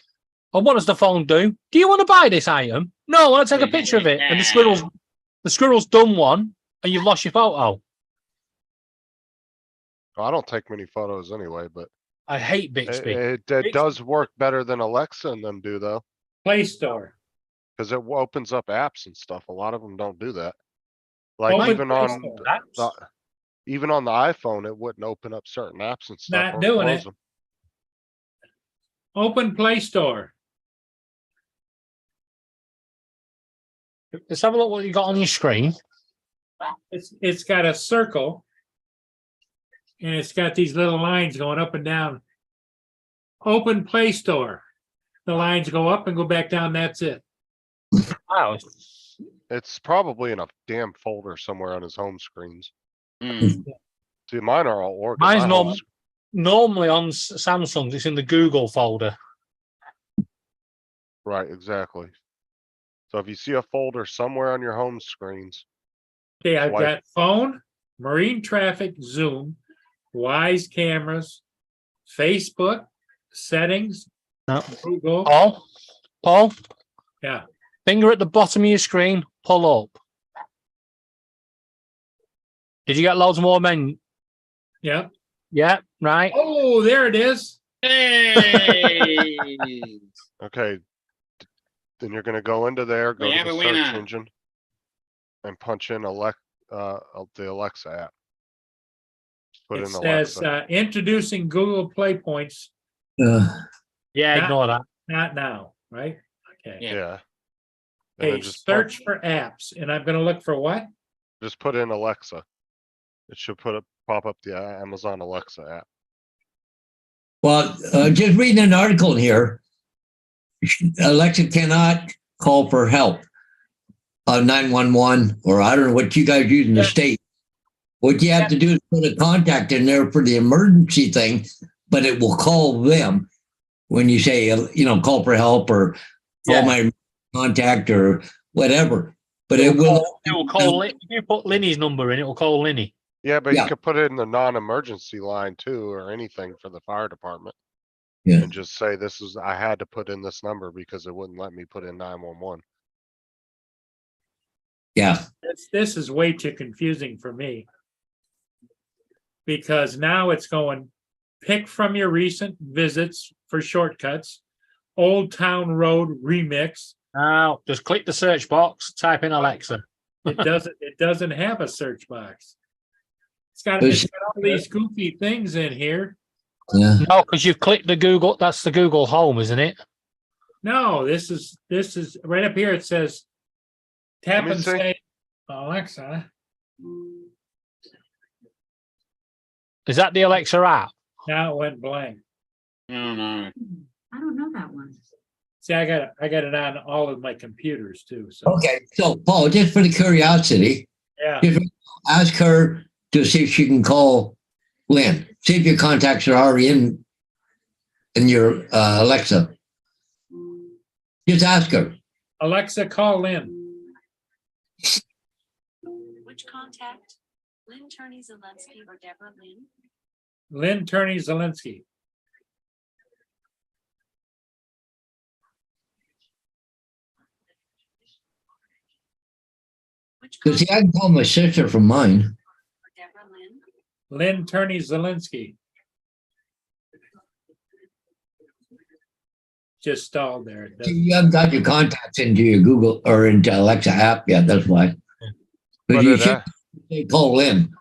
and what does the phone do? Do you want to buy this item? No, I want to take a picture of it. And the squirrel's done one, and you've lost your photo. I don't take many photos anyway, but I hate Bixby. it does work better than Alexa and them do though, Play Store. because it opens up apps and stuff. A lot of them don't do that. Like Open even Play on Store. even on the iPhone, it wouldn't open up certain apps and stuff. Not or doing close it. them. Open Play Store. Let's have a look what you got on your screen. It's got a circle. And it's got these little lines going up and down. Open Play Store. The lines go up and go back down. That's it. Wow. It's probably in a damn folder somewhere on his home screens. Mm. See, mine are all organized. Mine's My home normal. Normally on Samsung, it's in the Google folder. Right, exactly. So if you see a folder somewhere on your home screens, Okay, I've Swipe. got phone, marine traffic, Zoom, Wise cameras, Facebook, settings, No. Google. Paul, Yeah, finger at the bottom of your screen, pull up. Did you get loads more men? yeah. Yeah, right. Oh, there it is. Hey! okay, then you're gonna go into there, go We to have the a search winner. engine, and punch in the Alexa app. Put It in says Alexa. introducing Google Play Points. Uh, Yeah, Not- ignore that. Not now, right? Okay. Yeah. Yeah. And Okay, then search for apps, and I'm gonna look for what? just put in Alexa. It should pop up the Amazon Alexa app. well, just reading an article here. Alexa cannot call for help on 911, or I don't know what you guys use in the Yeah. state. What you have to do is put a contact in there for the emergency thing, but it will call them when you say, call for help or call Yeah. my contact or whatever. But it will. It will call if you put Linny's number in, it will call Linny. Yeah, but Yeah. you could put it in the non-emergency line too, or anything for the fire department. Yeah. And just say I had to put in this number because it wouldn't let me put in 911. Yeah. This is way too confusing for me. Because now it's going, pick from your recent visits for shortcuts, Old Town Road remix. Now, just click the search box, type in Alexa. It doesn't have a search box. It's got Does- all these goofy things in here. Yeah. No, because you've clicked the Google. That's the Google Home, isn't it? No, this is right up here. It says tap Let me and see. say, Alexa. Is that the Alexa app? Now it went blank. Oh no. I don't know that one. See, I got it on all of my computers too. So Okay, so Paul, just for the curiosity, yeah, if you ask her to see if she can call Lynn, see if your contacts are already in your Alexa. Just ask her. Alexa, call Lynn. Which contact? Lynn Turney Zelensky or Deborah Lynn? Lynn Turney Zelensky. Which Because see, I contact? can call my sister from mine. Or Deborah Lynn? Lynn Turney Zelensky. Just stalled there. It See, doesn't- you haven't got your contacts into your Google or into Alexa app yet. That's why. But But you it, should say call Lynn.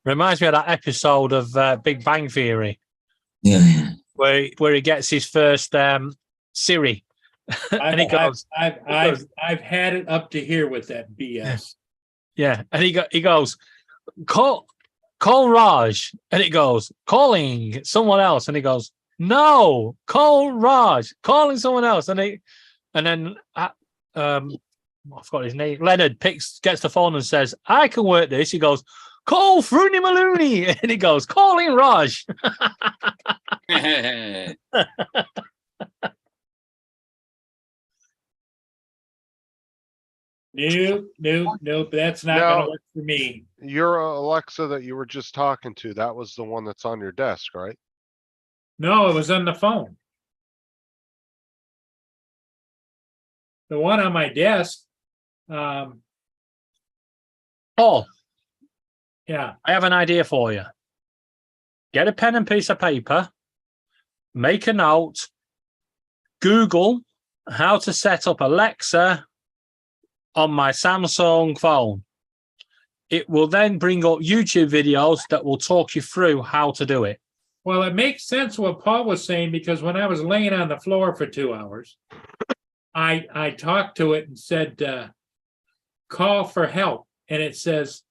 Reminds me of that episode of Big Bang Theory Yeah. where he gets his first Siri, and he goes, I've had it up to here with that BS. yeah, and he goes, call Raj, and it goes, calling someone else, and he goes, no, call Raj, calling someone else, and then I forgot his name. Leonard gets the phone and says, I can work this. He goes, call Fruity Malooney, and he goes, calling Raj. Nope. That's not No. gonna work for me. your Alexa that you were just talking to, that was the one that's on your desk, right? No, it was on the phone. The one on my desk. Paul, Yeah. I have an idea for you. Get a pen and piece of paper, make a note, Google how to set up Alexa on my Samsung phone. It will then bring up YouTube videos that will talk you through how to do it. Well, it makes sense what Paul was saying because when I was laying on the floor for 2 hours, I talked to it and said, call for help. And it says,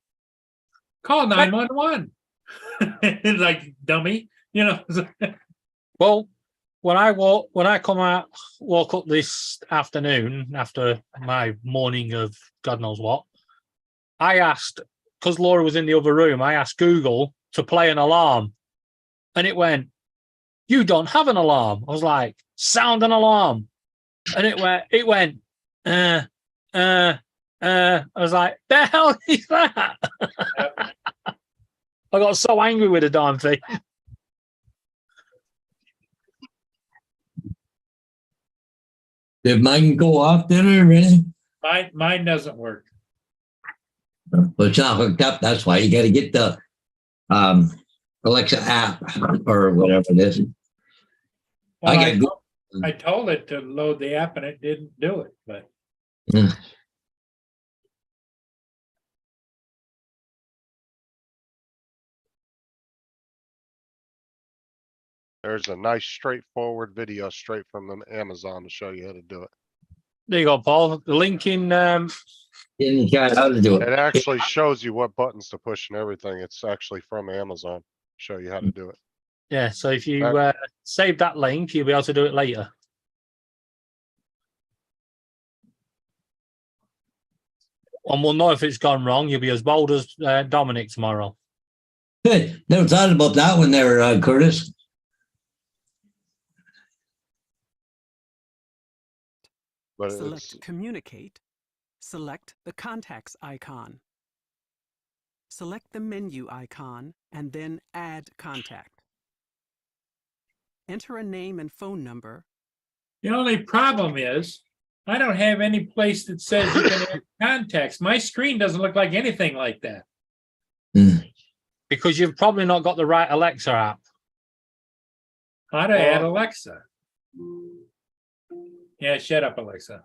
call 911. It's like, dummy, you know. Well, when I woke up this afternoon after my morning of God knows what, I asked, because Laura was in the other room, I asked Google to play an alarm. And it went, you don't have an alarm. I was like, sound an alarm. And it went, I was like, the hell is that? I got so angry with the darn thing. Did mine go off then already? Mine doesn't work. Well, it's not hooked up. That's why you got to get the Alexa app or whatever it is. Well, I got I told it to load the app and it didn't do it, but Yeah. There's a nice straightforward video straight from the Amazon to show you how to do it. There you go, Paul. The link in in the chat how to do It it. actually shows you what buttons to push and everything. It's actually from Amazon. Show you how to do it. yeah, so if you save that link, you'll be able to do it later. And we'll know if it's gone wrong. You'll be as bold as Dominic tomorrow. Good. Never thought about that one there, Curtis. But Select it's Communicate. Select the Contacts icon. Select the menu icon and then Add Contact. Enter a name and phone number. the only problem is I don't have any place that says you can add contacts. My screen doesn't look like anything like that. Because you've probably not got the right Alexa app. How to add Alexa? Yeah, shut up, Alexa.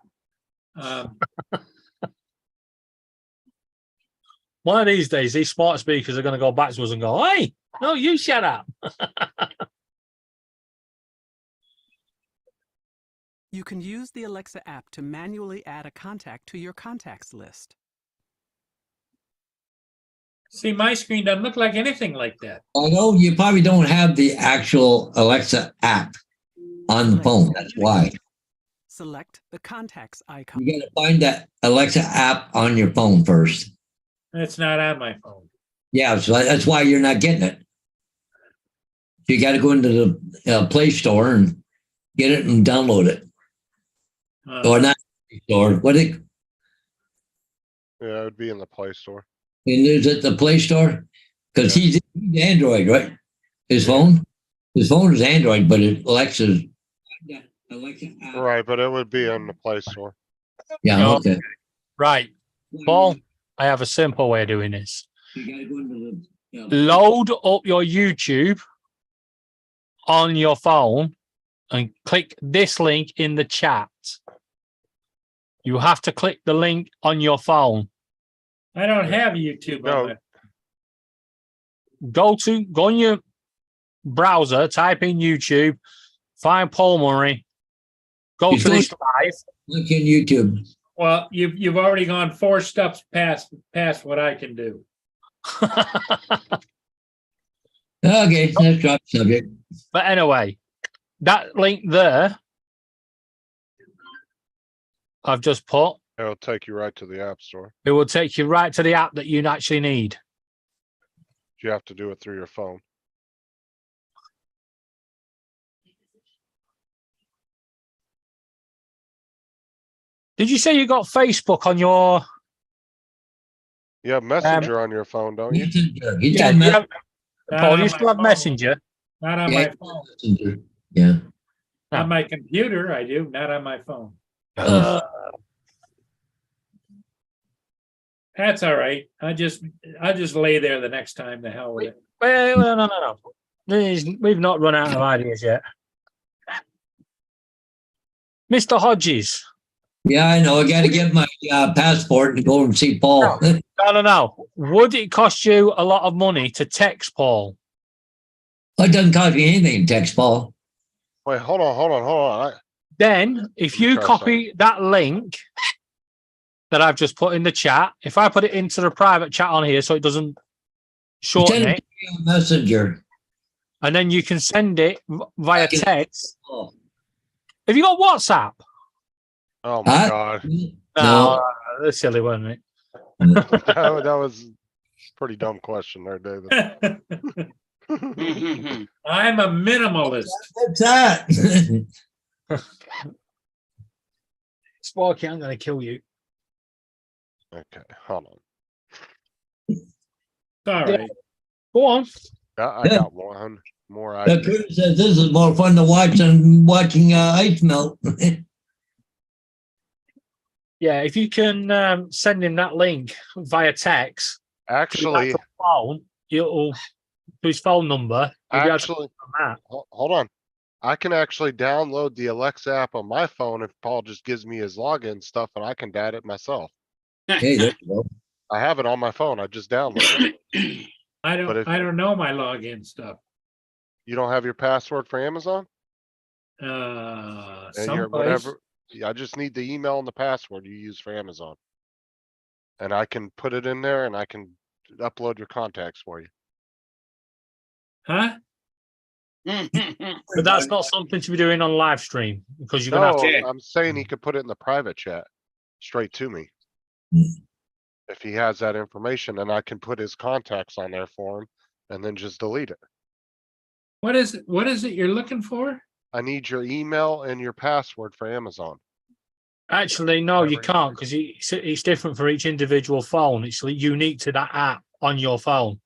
One of these days, these smart speakers are going to go back to us and go, hey, no, you shut up. You can use the Alexa app to manually add a contact to your contacts list. See, my screen doesn't look like anything like that. I know you probably don't have the actual Alexa app on the phone. That's why. Select the contacts icon. You got to find that Alexa app on your phone first. It's not on my phone. Yeah, so that's why you're not getting it. You got to go into the Play Store and get it and download it, or not Play Store. What it? Yeah, it would be in the Play Store. And is it the Play Store? Because he's Android, right? His phone is Android, but Alexa's Alexa app. Right, but it would be in the Play Store. Yeah, No. okay. Right, Paul, I have a simple way of doing this. You got to go into the Load up your YouTube on your phone and click this link in the chat. You have to click the link on your phone. I don't have YouTube No. on it. Go on your browser, type in YouTube, find Paul Murray, go He's to going- this live. look in YouTube. Well, you've already gone 4 steps past what I can do. Okay, let's drop the subject. But anyway, that link there, I've just put, It'll take you right to the App Store. it will take you right to the app that you actually need. You have to do it through your phone. Did you say you got Facebook on your? You have Messenger on your phone, don't you? Messenger. He's Yeah, got you have- Not Paul, on you my still have phone. Messenger. Not on Yeah. my phone. Messenger. Yeah. On my computer, I do, not on my phone. Oh. That's all right. I'll just lay there the next time. The hell with it. Well, no. We've not run out of ideas yet. Mr. Hodges. Yeah, I know. I got to get my passport and go and see Paul. No. Would it cost you a lot of money to text Paul? It doesn't cost me anything to text Paul. Wait, hold on. Then, if you Try copy that link that I've just put in the chat, if I put it into the private chat on here so it doesn't shorten Send it it, to me on Messenger. and then you can send it via can- text. Oh. Have you got WhatsApp? Oh my Huh? God. No, that's silly, wasn't it? that was a pretty dumb question there, David. I'm a minimalist. What's that? Sparky, I'm going to kill you. Okay, hold on. All Yeah. right. Go on. I Yeah. got one more The idea. Curtis says this is more fun to watch than watching ice melt. Yeah, if you can send him that link via text to Actually, his phone, it'll to his phone number. You'll be able to actually, from that. hold on. I can actually download the Alexa app on my phone if Paul just gives me his login stuff and I can dad it myself. Hey, there you go. I have it on my phone. I just downloaded it. I But don't. if- I don't know my login stuff. You don't have your password for Amazon? And And your someplace. whatever. Yeah, I just need the email and the password you use for Amazon. And I can put it in there and I can upload your contacts for you. Huh? But that's not something to be doing on live stream because you're going No, to have to. I'm saying he could put it in the private chat straight to me. Hmm. If he has that information, and I can put his contacts on there for him and then just delete it. What is it? What is it you're looking for? I need your email and your password for Amazon. Actually, no, you can't because it's different for each individual phone. It's unique to that app on your phone.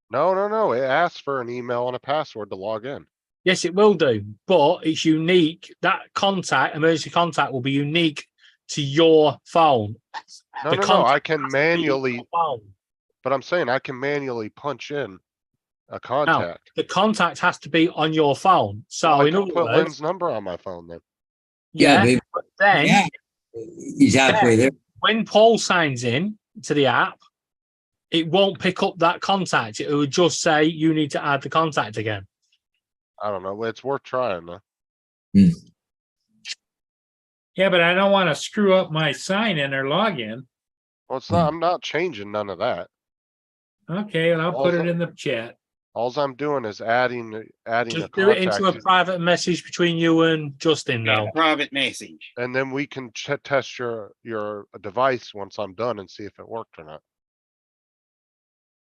No. It asks for an email and a password to log in. Yes, it will do, but it's unique. That contact, emergency contact, will be unique to your phone. No, The no, I contact can has to be your manually, phone. but I'm saying I can manually punch in a contact. The contact has to be on your phone. So, I in can other put words, Lynn's number on my phone then. Yeah, yeah, baby. but then Yeah. He's halfway there. when Paul signs in to the app, it won't pick up that contact. It will just say you need to add the contact again. I don't know. It's worth trying though. Yeah, but I don't want to screw up my sign in or login. Well, it's not, I'm not changing none of that. Okay, and I'll put it in the chat. Alls I'm doing is adding a Just do it into a contact, private message between you and Justin Yeah, now. private message. and then we can test your device once I'm done and see if it worked or not.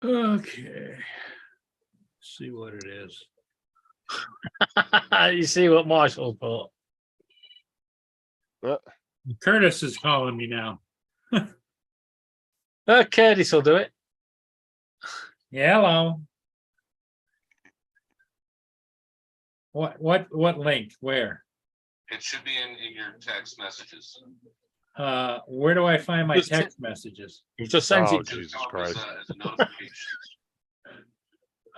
Okay. See what it is. You see what Marshall thought. Curtis is calling me now. Curtis will do it. Yeah, hello. What link? Where? It should be in your text messages. Where do I find my Just- text messages? You just sent Oh, it. Jesus As Christ. as a notification.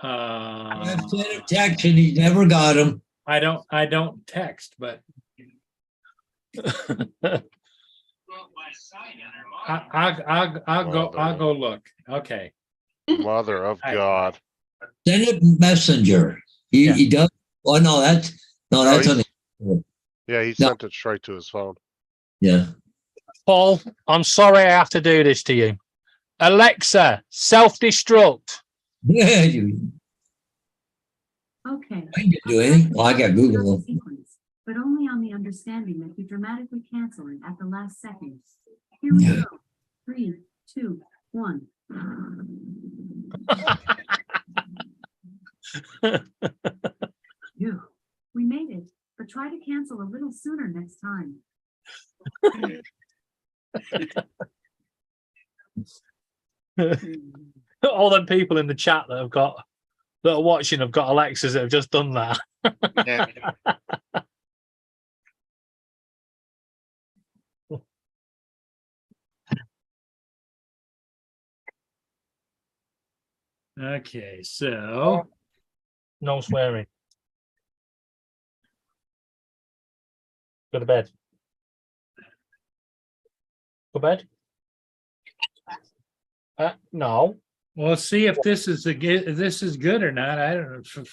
I've sent him text and he never got him. I don't text, but I'll go look. Okay. Mother of God. Send it messenger. Yeah. He does. Oh no, that's No, on he's- the Yeah, he No. sent it straight to his phone. yeah. Paul, I'm sorry I have to do this to you. Alexa, self-destruct. Yeah, you Okay. I can do anything. Well, I got Google. Sequence, but only on the understanding that you dramatically cancel it at the last second. Here we Yeah. go. 3, 2, 1. Phew, we made it, but try to cancel a little sooner next time. All them people in the chat that are watching have got Alexas that have just done that. Yeah. Okay, so No swearing. Go to bed. Go to bed. No. we'll see if this is good or not. I don't know.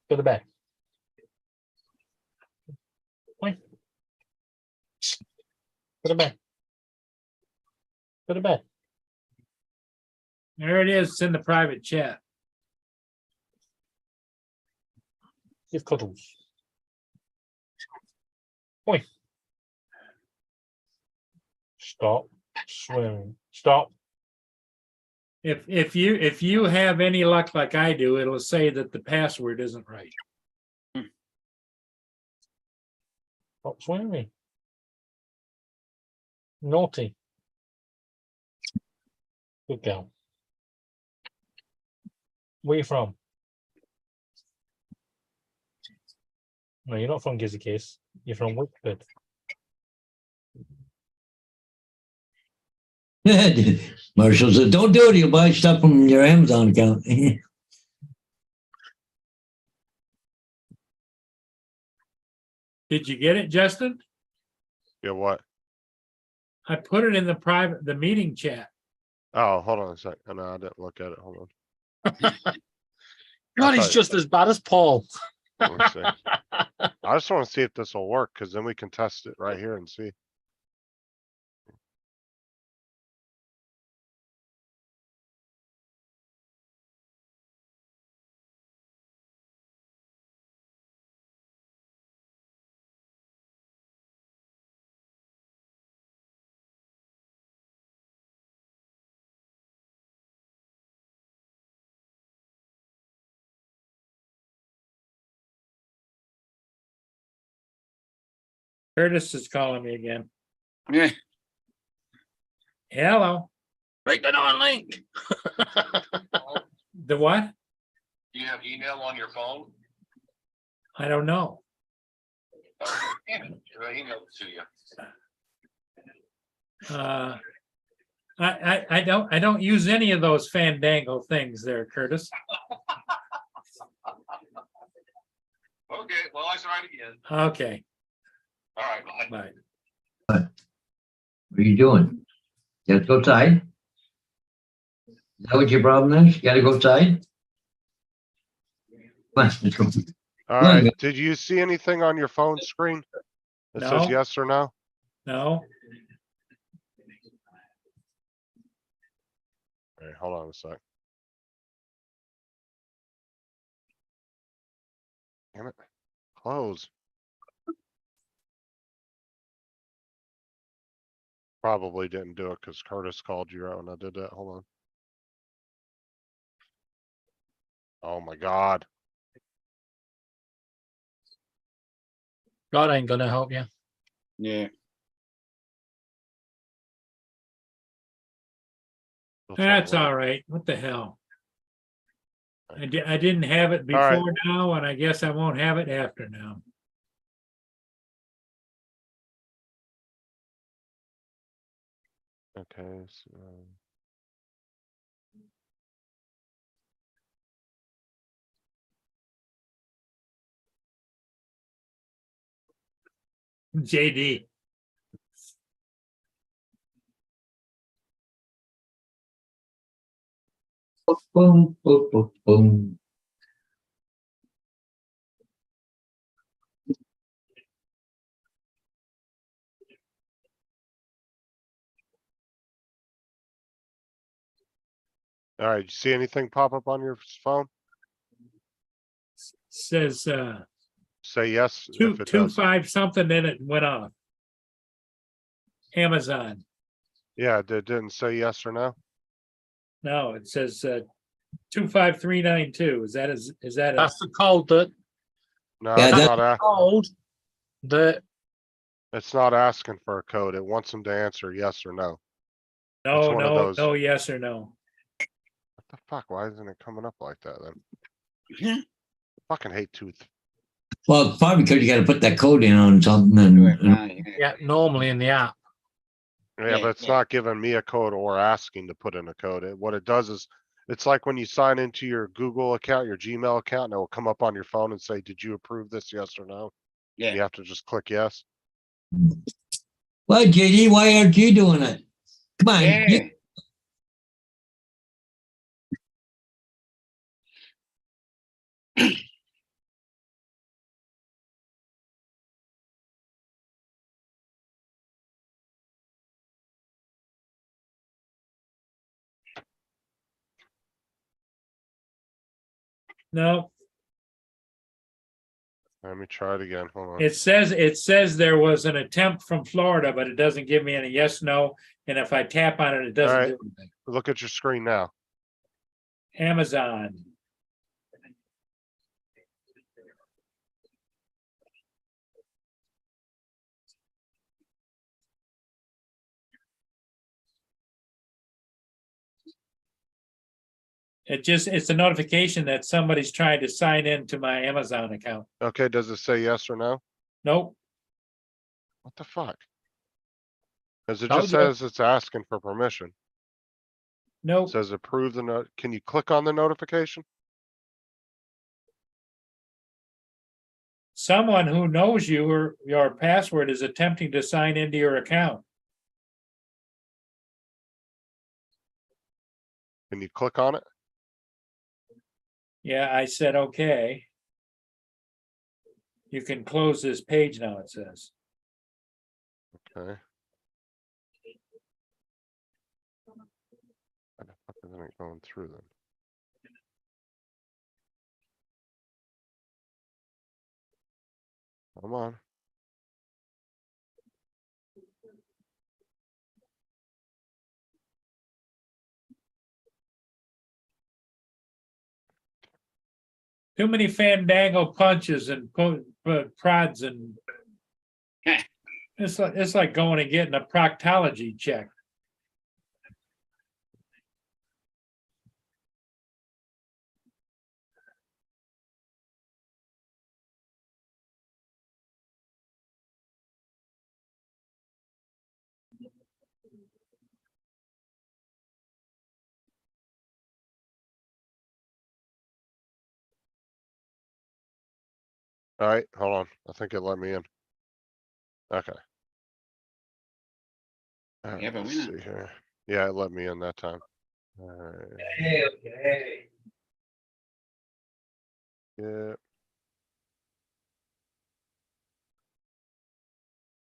Go to bed. Wait. Go to bed. Go to bed. There it is. It's in the private chat. Give cuddles. Oi. Stop swearing. Stop. If you have any luck like I do, it'll say that the password isn't right. Stop swearing. Naughty. Good girl. Where you from? No, you're not from Gizzy Kiss. You're from Wickford. Marshall said, "Don't do it. You'll buy stuff from your Amazon account." Did you get it, Justin? Yeah, what? I put it in the meeting chat. Oh, hold on a sec. Oh, no, I didn't look at it. Hold on. God, he's thought- just as bad as Paul. Let me see. I just want to see if this will work, because then we can test it right here and see. Curtis is calling me again. Yeah. Hello. Break the on link. The what? Do you have email on your phone? I don't know. Damn it, I emailed it to you. I don't use any of those Fandango things there, Curtis. Okay, well, I tried again. Okay, All right, bye. bye. What are you doing? You have to go outside? Is that what your problem is? You gotta go outside? Come on, let's go. All Well, right, yeah. did you see anything on your phone screen that No. says yes or no? No, Alright, hold on a sec. Damn it. Close. Probably didn't do it because Curtis called you out when I did that. Hold on. Oh my God. God ain't gonna help you. Yeah. Still trying to That's load. all right. What the hell? I didn't have it All right. before now, and I guess I won't have it after now. Okay, so. JD. Boom, boom, boom, boom. All right, you see anything pop up on your phone? Says Say yes two if it two does. five something, then it went off. Amazon. Yeah, it didn't say yes or no. No, it says 25392. Is that That's the code that No, Yeah, it's that- not. code that It's not asking for a code. It wants them to answer yes or no. It's no, one of no, those- no, yes or no. What the fuck? Why isn't it coming up like that then? Fucking hate tooth. Well, it's probably because you got to put that code in on something, and Right, yeah, normally in the app. Yeah, Yeah, but it's yeah. not giving me a code or asking to put in a code. What it does is, it's like when you sign into your Google account, your Gmail account, and it will come up on your phone and say, did you approve this? Yes or no? Yeah. You have to just click yes. well, JD, why aren't you doing it? Come on, Yeah. you- No, Let me try it again. Hold on. it says there was an attempt from Florida, but it doesn't give me any yes, no. And if I tap on it, it doesn't Alright. do anything. Look at your screen now. Amazon. It's a notification that somebody's trying to sign into my Amazon account. Okay, does it say yes or no? Nope, What the fuck? Cause it Told just you. says it's asking for permission. It nope. says approve the note. Can you click on the notification? Someone who knows you or your password is attempting to sign into your account. Can you click on it? Yeah, I said, okay. You can close this page now, it says. Okay. Why the fuck isn't it going through then? Come on. Too many fandango punches and prods and it's like going and getting a proctology check. All right, hold on. I think it let me in. Okay. All right, Yeah, but let's we see know. here. Yeah, it let me in that time. All right. Okay. Yeah.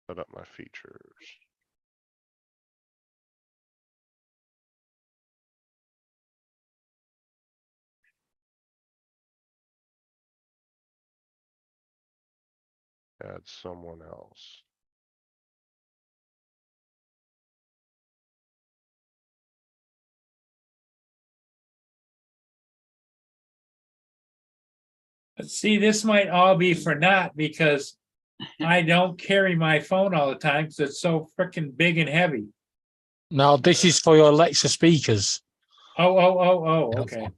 Set up my features. Add someone else. But see, this might all be for naught because I don't carry my phone all the time because it's so freaking big and heavy. Now, this is for your Alexa speakers. Oh, okay.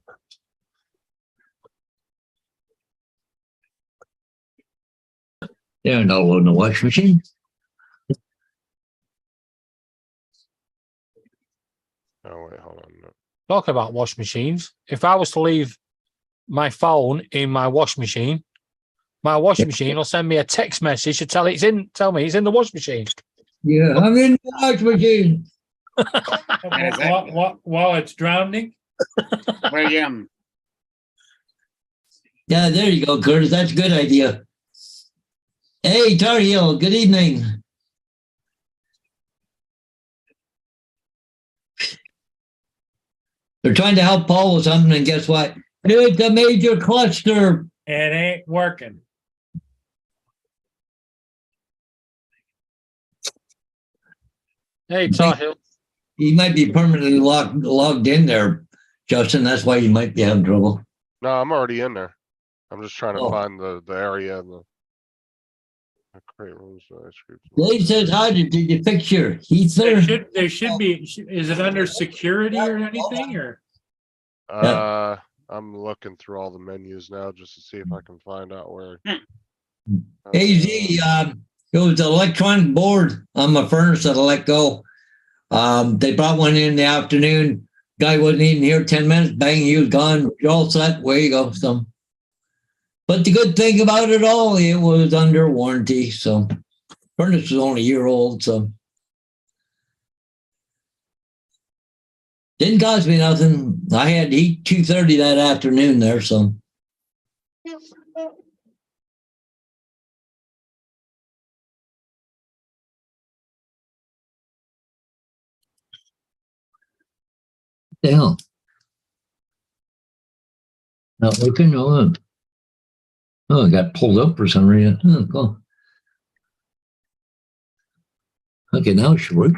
They're not loading the washing machine. Oh, wait, hold on. No. Talk about wash machines. If I was to leave my phone in my washing machine will send me a text message to tell me it's in the washing machine. Yeah, I'm in the washing machine. While it's drowning. Well, Yeah, there you go, Curtis. That's a good idea. Hey, Tar Heel, good evening. They're trying to help Paul with something, and guess what? It's a major cluster. It ain't working. Hey, Tar Heel. He might be permanently logged in there, Justin. That's why you might be having trouble. No, I'm already in there. I'm just trying to Oh. find the area and the create rooms. Dave says, how did you fix your heater? There should be. Is it under security or anything or? I'm looking through all the menus now just to see if I can find out where. AZ, it was the electronic board on my furnace that I let go. They brought one in the afternoon. Guy wasn't even here 10 minutes. Bang, he was gone. You're all set. Where you go. So, but the good thing about it all, it was under warranty. So, furnace was only a year old. So, didn't cost me nothing. I had heat 2:30 that afternoon there. So, the hell? Not working? Oh, it got pulled up for some reason. Oh, cool. Okay, now it should work.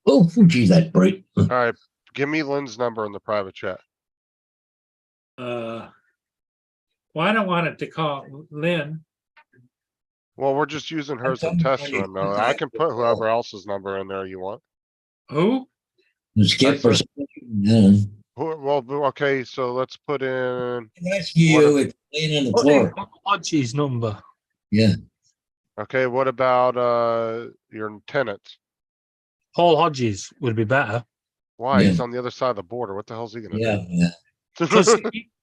Oh, geez, that's bright. All right, give me Lynn's number in the private chat. Well, I don't want it to call Lynn. Well, we're just using her as a test run, though. I can put whoever else's number in there you want. Who? Skip or something. Yeah. Well, okay, so let's put in. Rescue, it's laying on the floor. Hodges number. Yeah. Okay, what about your tenant? Paul Hodges would be better. Why? Yeah. He's on the other side of the border. What the hell's he gonna Yeah, do? yeah. Because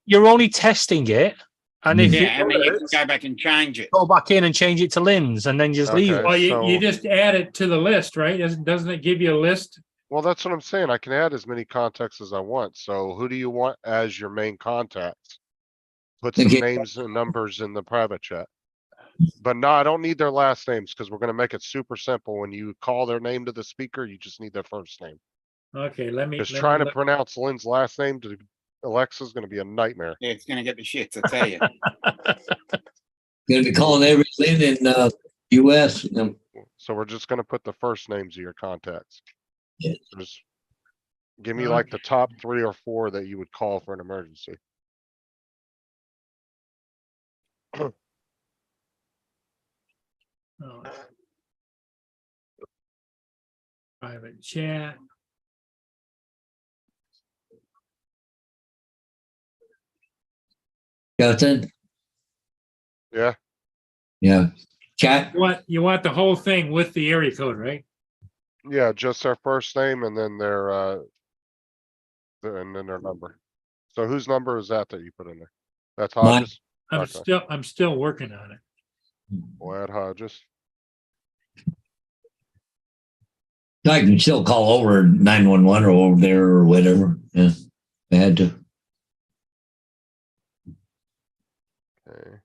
you're only testing it. And if yeah, and then you it can go back and change it. go back in and change it to Lynn's and then just leave Okay. it. Well, So- you just add it to the list, right? Doesn't it give you a list? Well, that's what I'm saying. I can add as many contacts as I want. So who do you want as your main contacts? Put some Okay. names and numbers in the private chat. But no, I don't need their last names because we're gonna make it super simple. When you call their name to the speaker, you just need their first name. Okay, let me. Because let me trying to look. pronounce Lynn's last name to Alexa's gonna be a nightmare. Yeah, it's gonna get the shits, I tell you. Gonna be calling everything in US. So we're just gonna put the first names of your contacts. Yeah. So just give me like the top 3 or 4 that you would call for an emergency. Oh. Private chat. Justin? Yeah. Yeah. Chat? You want the whole thing with the area code, right? Yeah, just their first name and then their number. So whose number is that you put in there? That's Mine. Hodges? I'm still working on it. Wyatt Hodges. I can still call over 911 or over there or whatever. Yeah. I had to. Okay.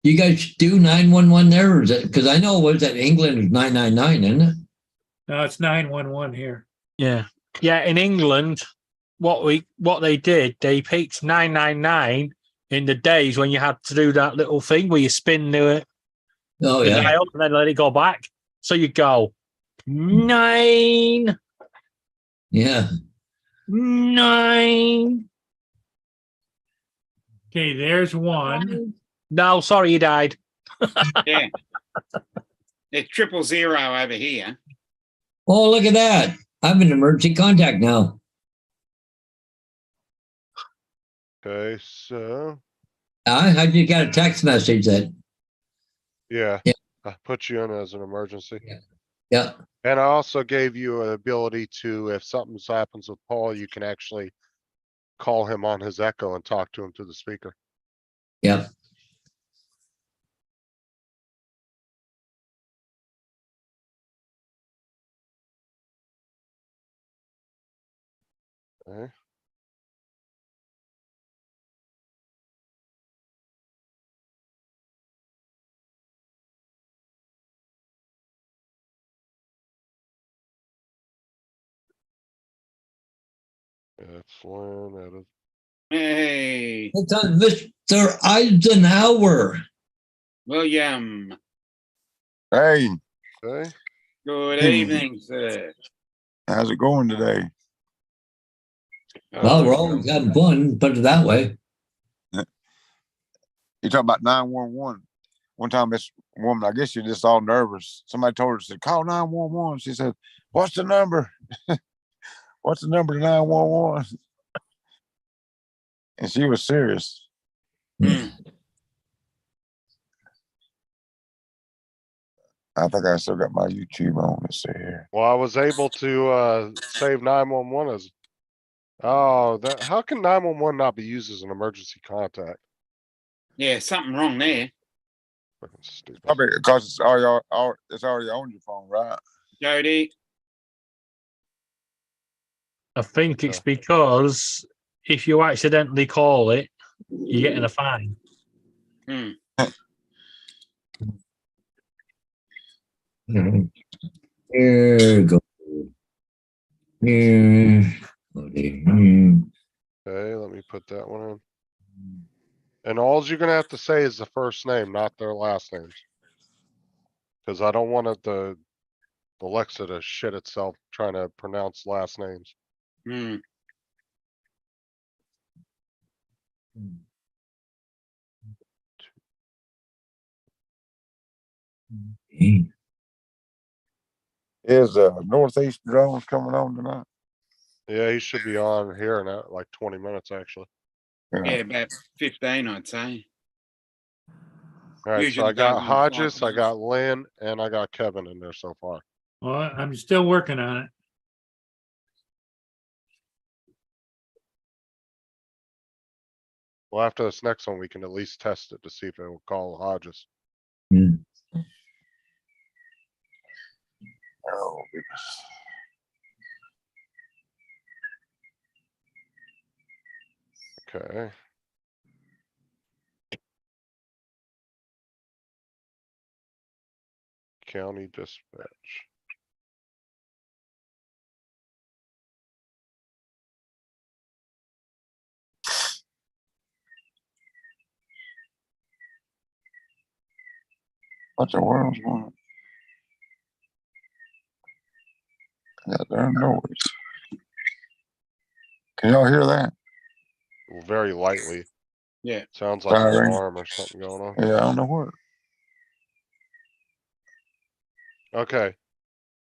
You guys do 911 there, or is it? Because I know was that England is 999, isn't it? No, it's 911 here. Yeah. Yeah, in England, what they did, they picked 999 in the days when you had to do that little thing where you spin the Oh yeah. dial and then let it go back. So you go 9, Yeah. 9. Okay, there's one. No, sorry, you died. Yeah. It's 000 over here. Oh, look at that. I'm in emergency contact now. Okay, so I just got a text message that, yeah, Yeah. I put you in as an emergency. yeah. And I also gave you an ability to, if something happens with Paul, you can actually call him on his Echo and talk to him through the speaker. Yeah. Okay. That's Lynn, edit. Hey, It's on Mr. Eisenhower. William. Hey, Okay, Good Hmm. evening, sir. how's it going today? Well, we're always having fun, put it that way. You talking about 911? One time, this woman, I guess she's just all nervous. Somebody told her, said, call 911. She said, what's the number? What's the number to 911? And she was serious. Hmm. I think I still got my YouTube on. Let's see here. well, I was able to save 911 as, oh, that, how can 911 not be used as an emergency contact? Yeah, something wrong there. Fucking stupid. Probably because it's it's already on your phone, right? Jody. I think it's because if you accidentally call it, you're getting a fine. Hmm. Here go. Here. Okay, let me put that one in. And all you're gonna have to say is the first name, not their last names. Cause I don't want it the Alexa to shit itself trying to pronounce last names. Hmm. Is Northeast drones coming on tonight? Yeah, he should be on here in like 20 minutes, actually. Yeah, about 15, I'd say. Alright, so Usually I got doesn't Hodges, I apply. got Lynn, and I got Kevin in there so far. Well, I'm still working on it. Well, after this next one, we can at least test it to see if it will call Hodges. Oh, goodness. Okay. County dispatch. What the world's going on? Got darn noise. Can y'all hear that? Very lightly. Yeah. Sounds like an Firing. alarm or something going on. Yeah, I don't know what. Okay.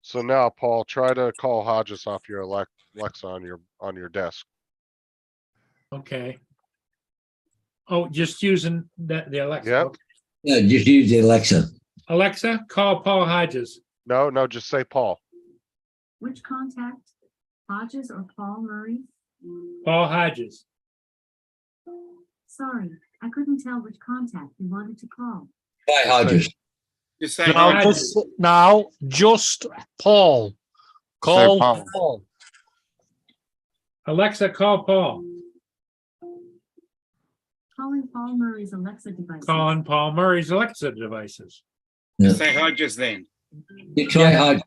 So now, Paul, try to call Hodges off your Alexa on your desk. Okay. Oh, just using the Alexa. Yep. Okay. Yeah, just use the Alexa. Alexa, call Paul Hodges. No, just say Paul. Which contact? Hodges or Paul Murray? Paul Hodges. Sorry, I couldn't tell which contact you wanted to call. Bye, Hodges. Just say No, Hodges. just Paul. Call Paul. Paul. Alexa, call Paul. Calling Paul Murray's Alexa device. Calling Paul Murray's Alexa devices. Yeah. Say Hodges then. You try Hodges.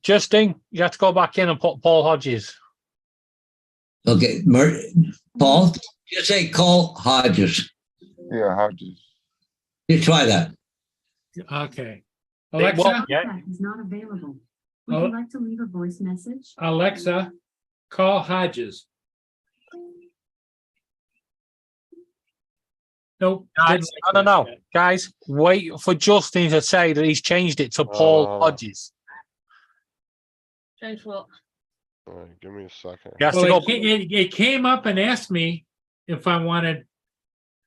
Justin, you have to go back in and put Paul Hodges. Okay, Paul, Just say call Hodges. Yeah, Hodges. Just try that. Okay. It Alexa, won't. Yeah. Contact is not available. Would Oh. you like to leave a voice message? Alexa, call Hodges. Nope. Guys, didn't like no, that. guys, wait for Justin to say that he's changed it to Paul Oh. Hodges. Change what? All right, give me a second. He has Well, to go. it came up and asked me if I wanted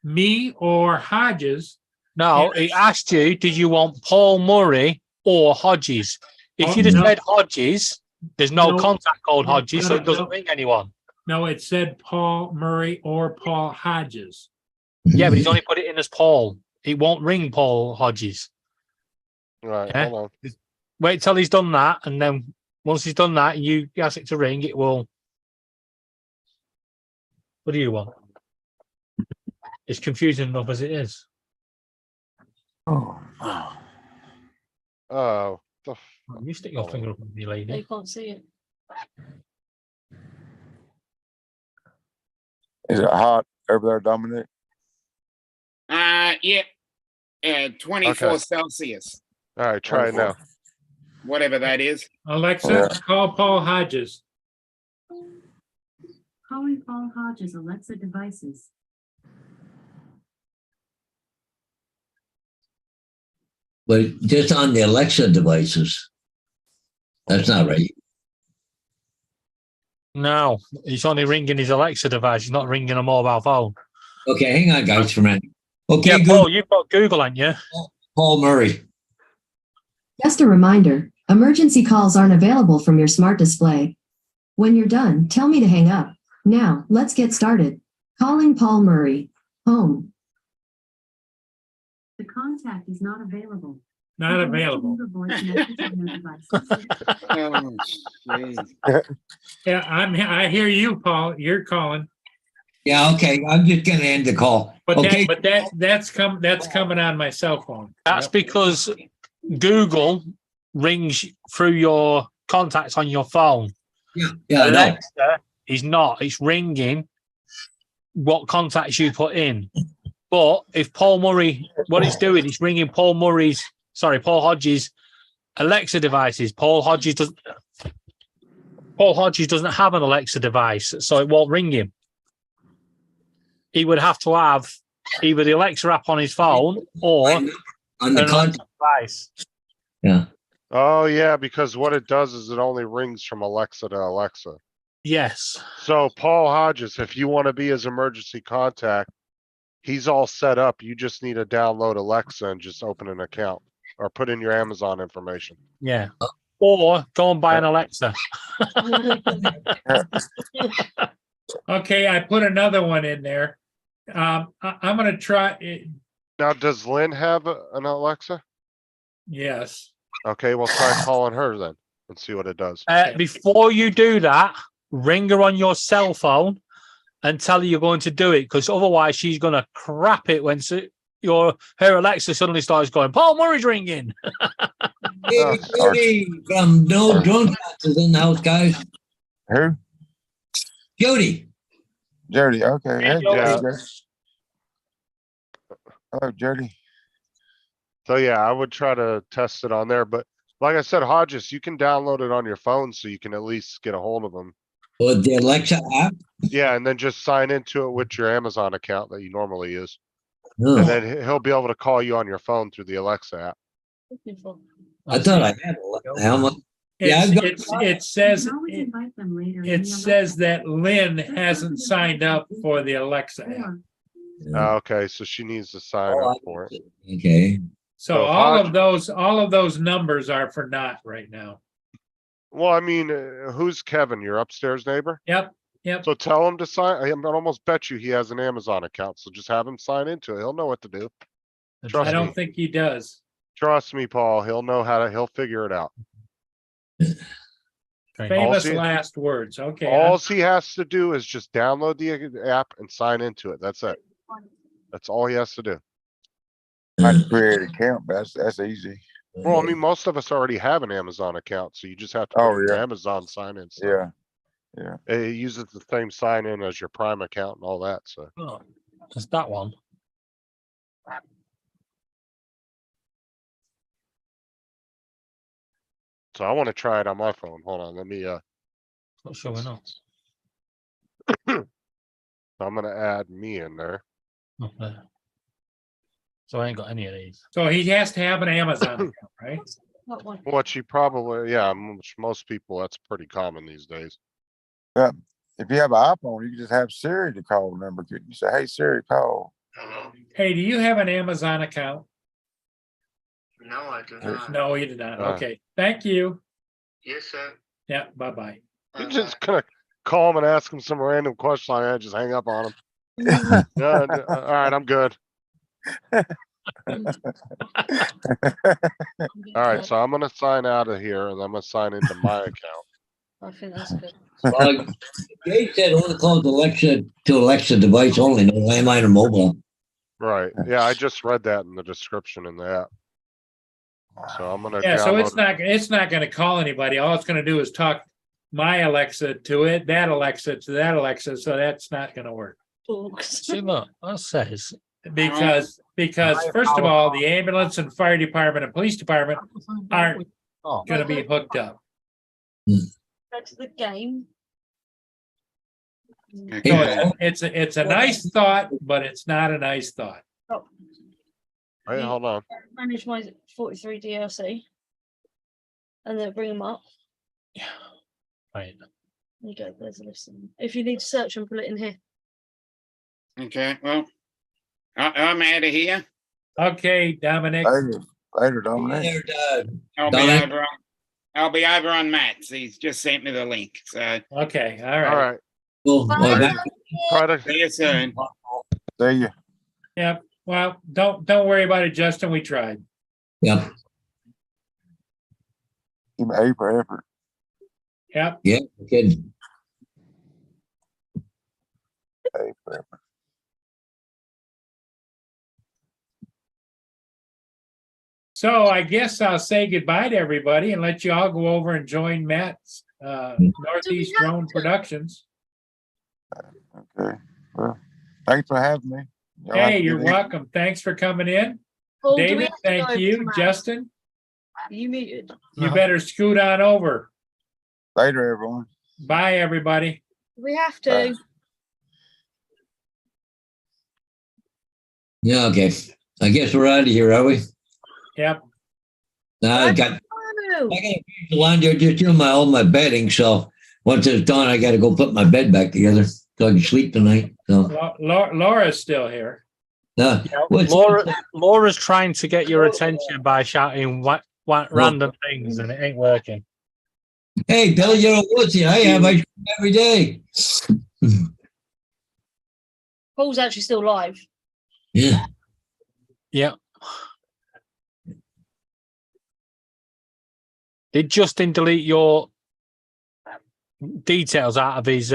me or Hodges. No, he asked you, did you want Paul Murray or Hodges? If Oh, you'd have no. said Hodges, there's no No. contact code No, Hodges, so no, it doesn't no. ring anyone. No, it said Paul Murray or Paul Hodges. Yeah, but he's only put it in as Paul. It won't ring Paul Hodges. All right, Yeah. hold on. Wait till he's done that, and then once he's done that, you ask it to ring, it will. What do you want? It's confusing enough as it is. Oh. Oh, You stick your finger up on me, lady. They can't see it. Is it hot over there, Dominic? Yeah. 24 Okay. Celsius, all right, try it now. whatever that is. Alexa, Yeah. call Paul Hodges. Calling Paul Hodges Alexa devices. But just on the Alexa devices. That's not right. No, he's only ringing his Alexa device. He's not ringing a mobile phone. Okay, hang on, guys, for a minute. Okay, Yeah, Google Paul, you've got Google, haven't you? Paul Murray. Just a reminder, emergency calls aren't available from your smart display. When you're done, tell me to hang up. Now, let's get started. Calling Paul Murray. Home. The contact is not available. Not available. Oh, jeez. Yeah, I hear you, Paul. You're calling. Yeah, okay. I'm just gonna end the call. But Okay. that's coming on my cell phone. That's Yep. because Google rings through your contacts on your phone. Yeah, I know. Alexa is not. It's ringing what contacts you put in. But if Paul Murray, what it's doing, it's ringing Paul Hodges' Alexa devices. Paul Hodges doesn't have an Alexa device, so it won't ring him. He would have to have either the Alexa app on his phone or On an the Alexa contact. device. Yeah. Oh, yeah, because what it does is it only rings from Alexa to Alexa. Yes. So Paul Hodges, if you want to be his emergency contact, he's all set up. You just need to download Alexa and just open an account or put in your Amazon information. Yeah. Or go and buy an Alexa. Okay, I put another one in there. I'm gonna try it. Now, does Lynn have an Alexa? Yes. Okay, we'll try calling her then and see what it does. Before you do that, ring her on your cell phone and tell her you're going to do it, because otherwise she's going to crap it when her Alexa suddenly starts going, Paul Murray's ringing. Hey, Jody from No Drone Shots is in the house, guys. Who? Jody. Jody. Okay. Hey, Yeah. Jody. Hello, Jody. So yeah, I would try to test it on there. But like I said, Hodges, you can download it on your phone so you can at least get a hold of them. With the Alexa app. Yeah, and then just sign into it with your Amazon account that you normally use. Oh, And then he'll be able to call you on your phone through the Alexa app. I thought I had Alexa. How much? Yeah, I've got- It says, You can always invite them later in it the says Alexa. that Lynn hasn't signed up for the Alexa app. Or Okay, so she needs to sign Oh, up for it. Okay. So So all of those numbers are for naught right now. Well, I mean, who's Kevin? Your upstairs neighbor? Yep, yep. So tell him to sign. I'm almost bet you he has an Amazon account. So just have him sign into it. He'll know what to do. Trust I me. don't think he does. Trust me, Paul. He'll know he'll figure it out. Famous All's he- last words. Okay. All he has to do is just download the app and sign into it. That's it. That's all he has to do. I can create an account, but that's easy. Well, I mean, most of us already have an Amazon account, so you just have to Oh, put in your yeah. Amazon sign in. Yeah. It uses the same sign in as your Prime account and all that. So Oh, just that one. I want to try it on my phone. Hold on, let me Not showing up. I'm gonna add me in there. Okay. So I ain't got any of these. So he has to have an Amazon account, right? That one. What you probably, yeah, most people, that's pretty common these days. If you have an iPhone, you can just have Siri to call the number. You say, "Hey Siri, call." Hey, do you have an Amazon account? No, I do Yes. not. No, you did not. Uh. Okay, thank you. Yes, sir. Yeah, bye-bye. You're just gonna call him and ask him some random question and just hang up on him. Yeah, all right, I'm good. All right, so I'm gonna sign out of here and I'm gonna sign into my account. I think that's good. Well, Jay said only close Alexa to Alexa device only, no landline or mobile. Right. Yeah, I just read that in the description in the app. So I'm gonna Yeah, so it's download not gonna call anybody. All it's gonna do is talk my Alexa to it, that Alexa to that Alexa, so that's not gonna work. See, look, that says Because first of all, the ambulance and fire department and police department aren't Oh, gonna be hooked up. Go to the game. Okay. So it's a nice thought, but it's not a nice thought. Hey, hold on. Manage my 43 DLC. And then bring them up. right. There you go, there's a list. If you need to search them, put it in here. Okay, well, I'm out of here. Okay, Dominic. Later, Dominic. There, I'll be Dominic? over on, I'll be over on Matt's. He's just sent me the link. So Okay, all All right. right. Well, Try to, see you soon. See you. Yep. Well, don't worry about it, Justin. We tried. Yep. Give me A for effort. Yep. Yeah. Good. A for effort. So I guess I'll say goodbye to everybody and let you all go over and join Matt's Northeast Drone Productions. Okay. Well, thanks for having me. Y'all have a Hey, good you're evening. welcome. Thanks for coming in. Paul, do we David, have to go thank over you. to Matt? Justin, Are you muted? you No. better scoot on over. Later, everyone. Bye, everybody. We have to. Yeah. Okay. I guess we're out of here, are we? Yep. Now I got Oh, the laundry, just doing all my bedding. So once it's done, I got to go put my bed back together so I can sleep tonight. So, Laura's still here. what's Laura's trying to get your attention by shouting random things, and it ain't working. Hey, Billy, you're a woodsy. I have ice cream every day. Paul's actually still live. Yeah. Yeah. Did Justin delete your details out of his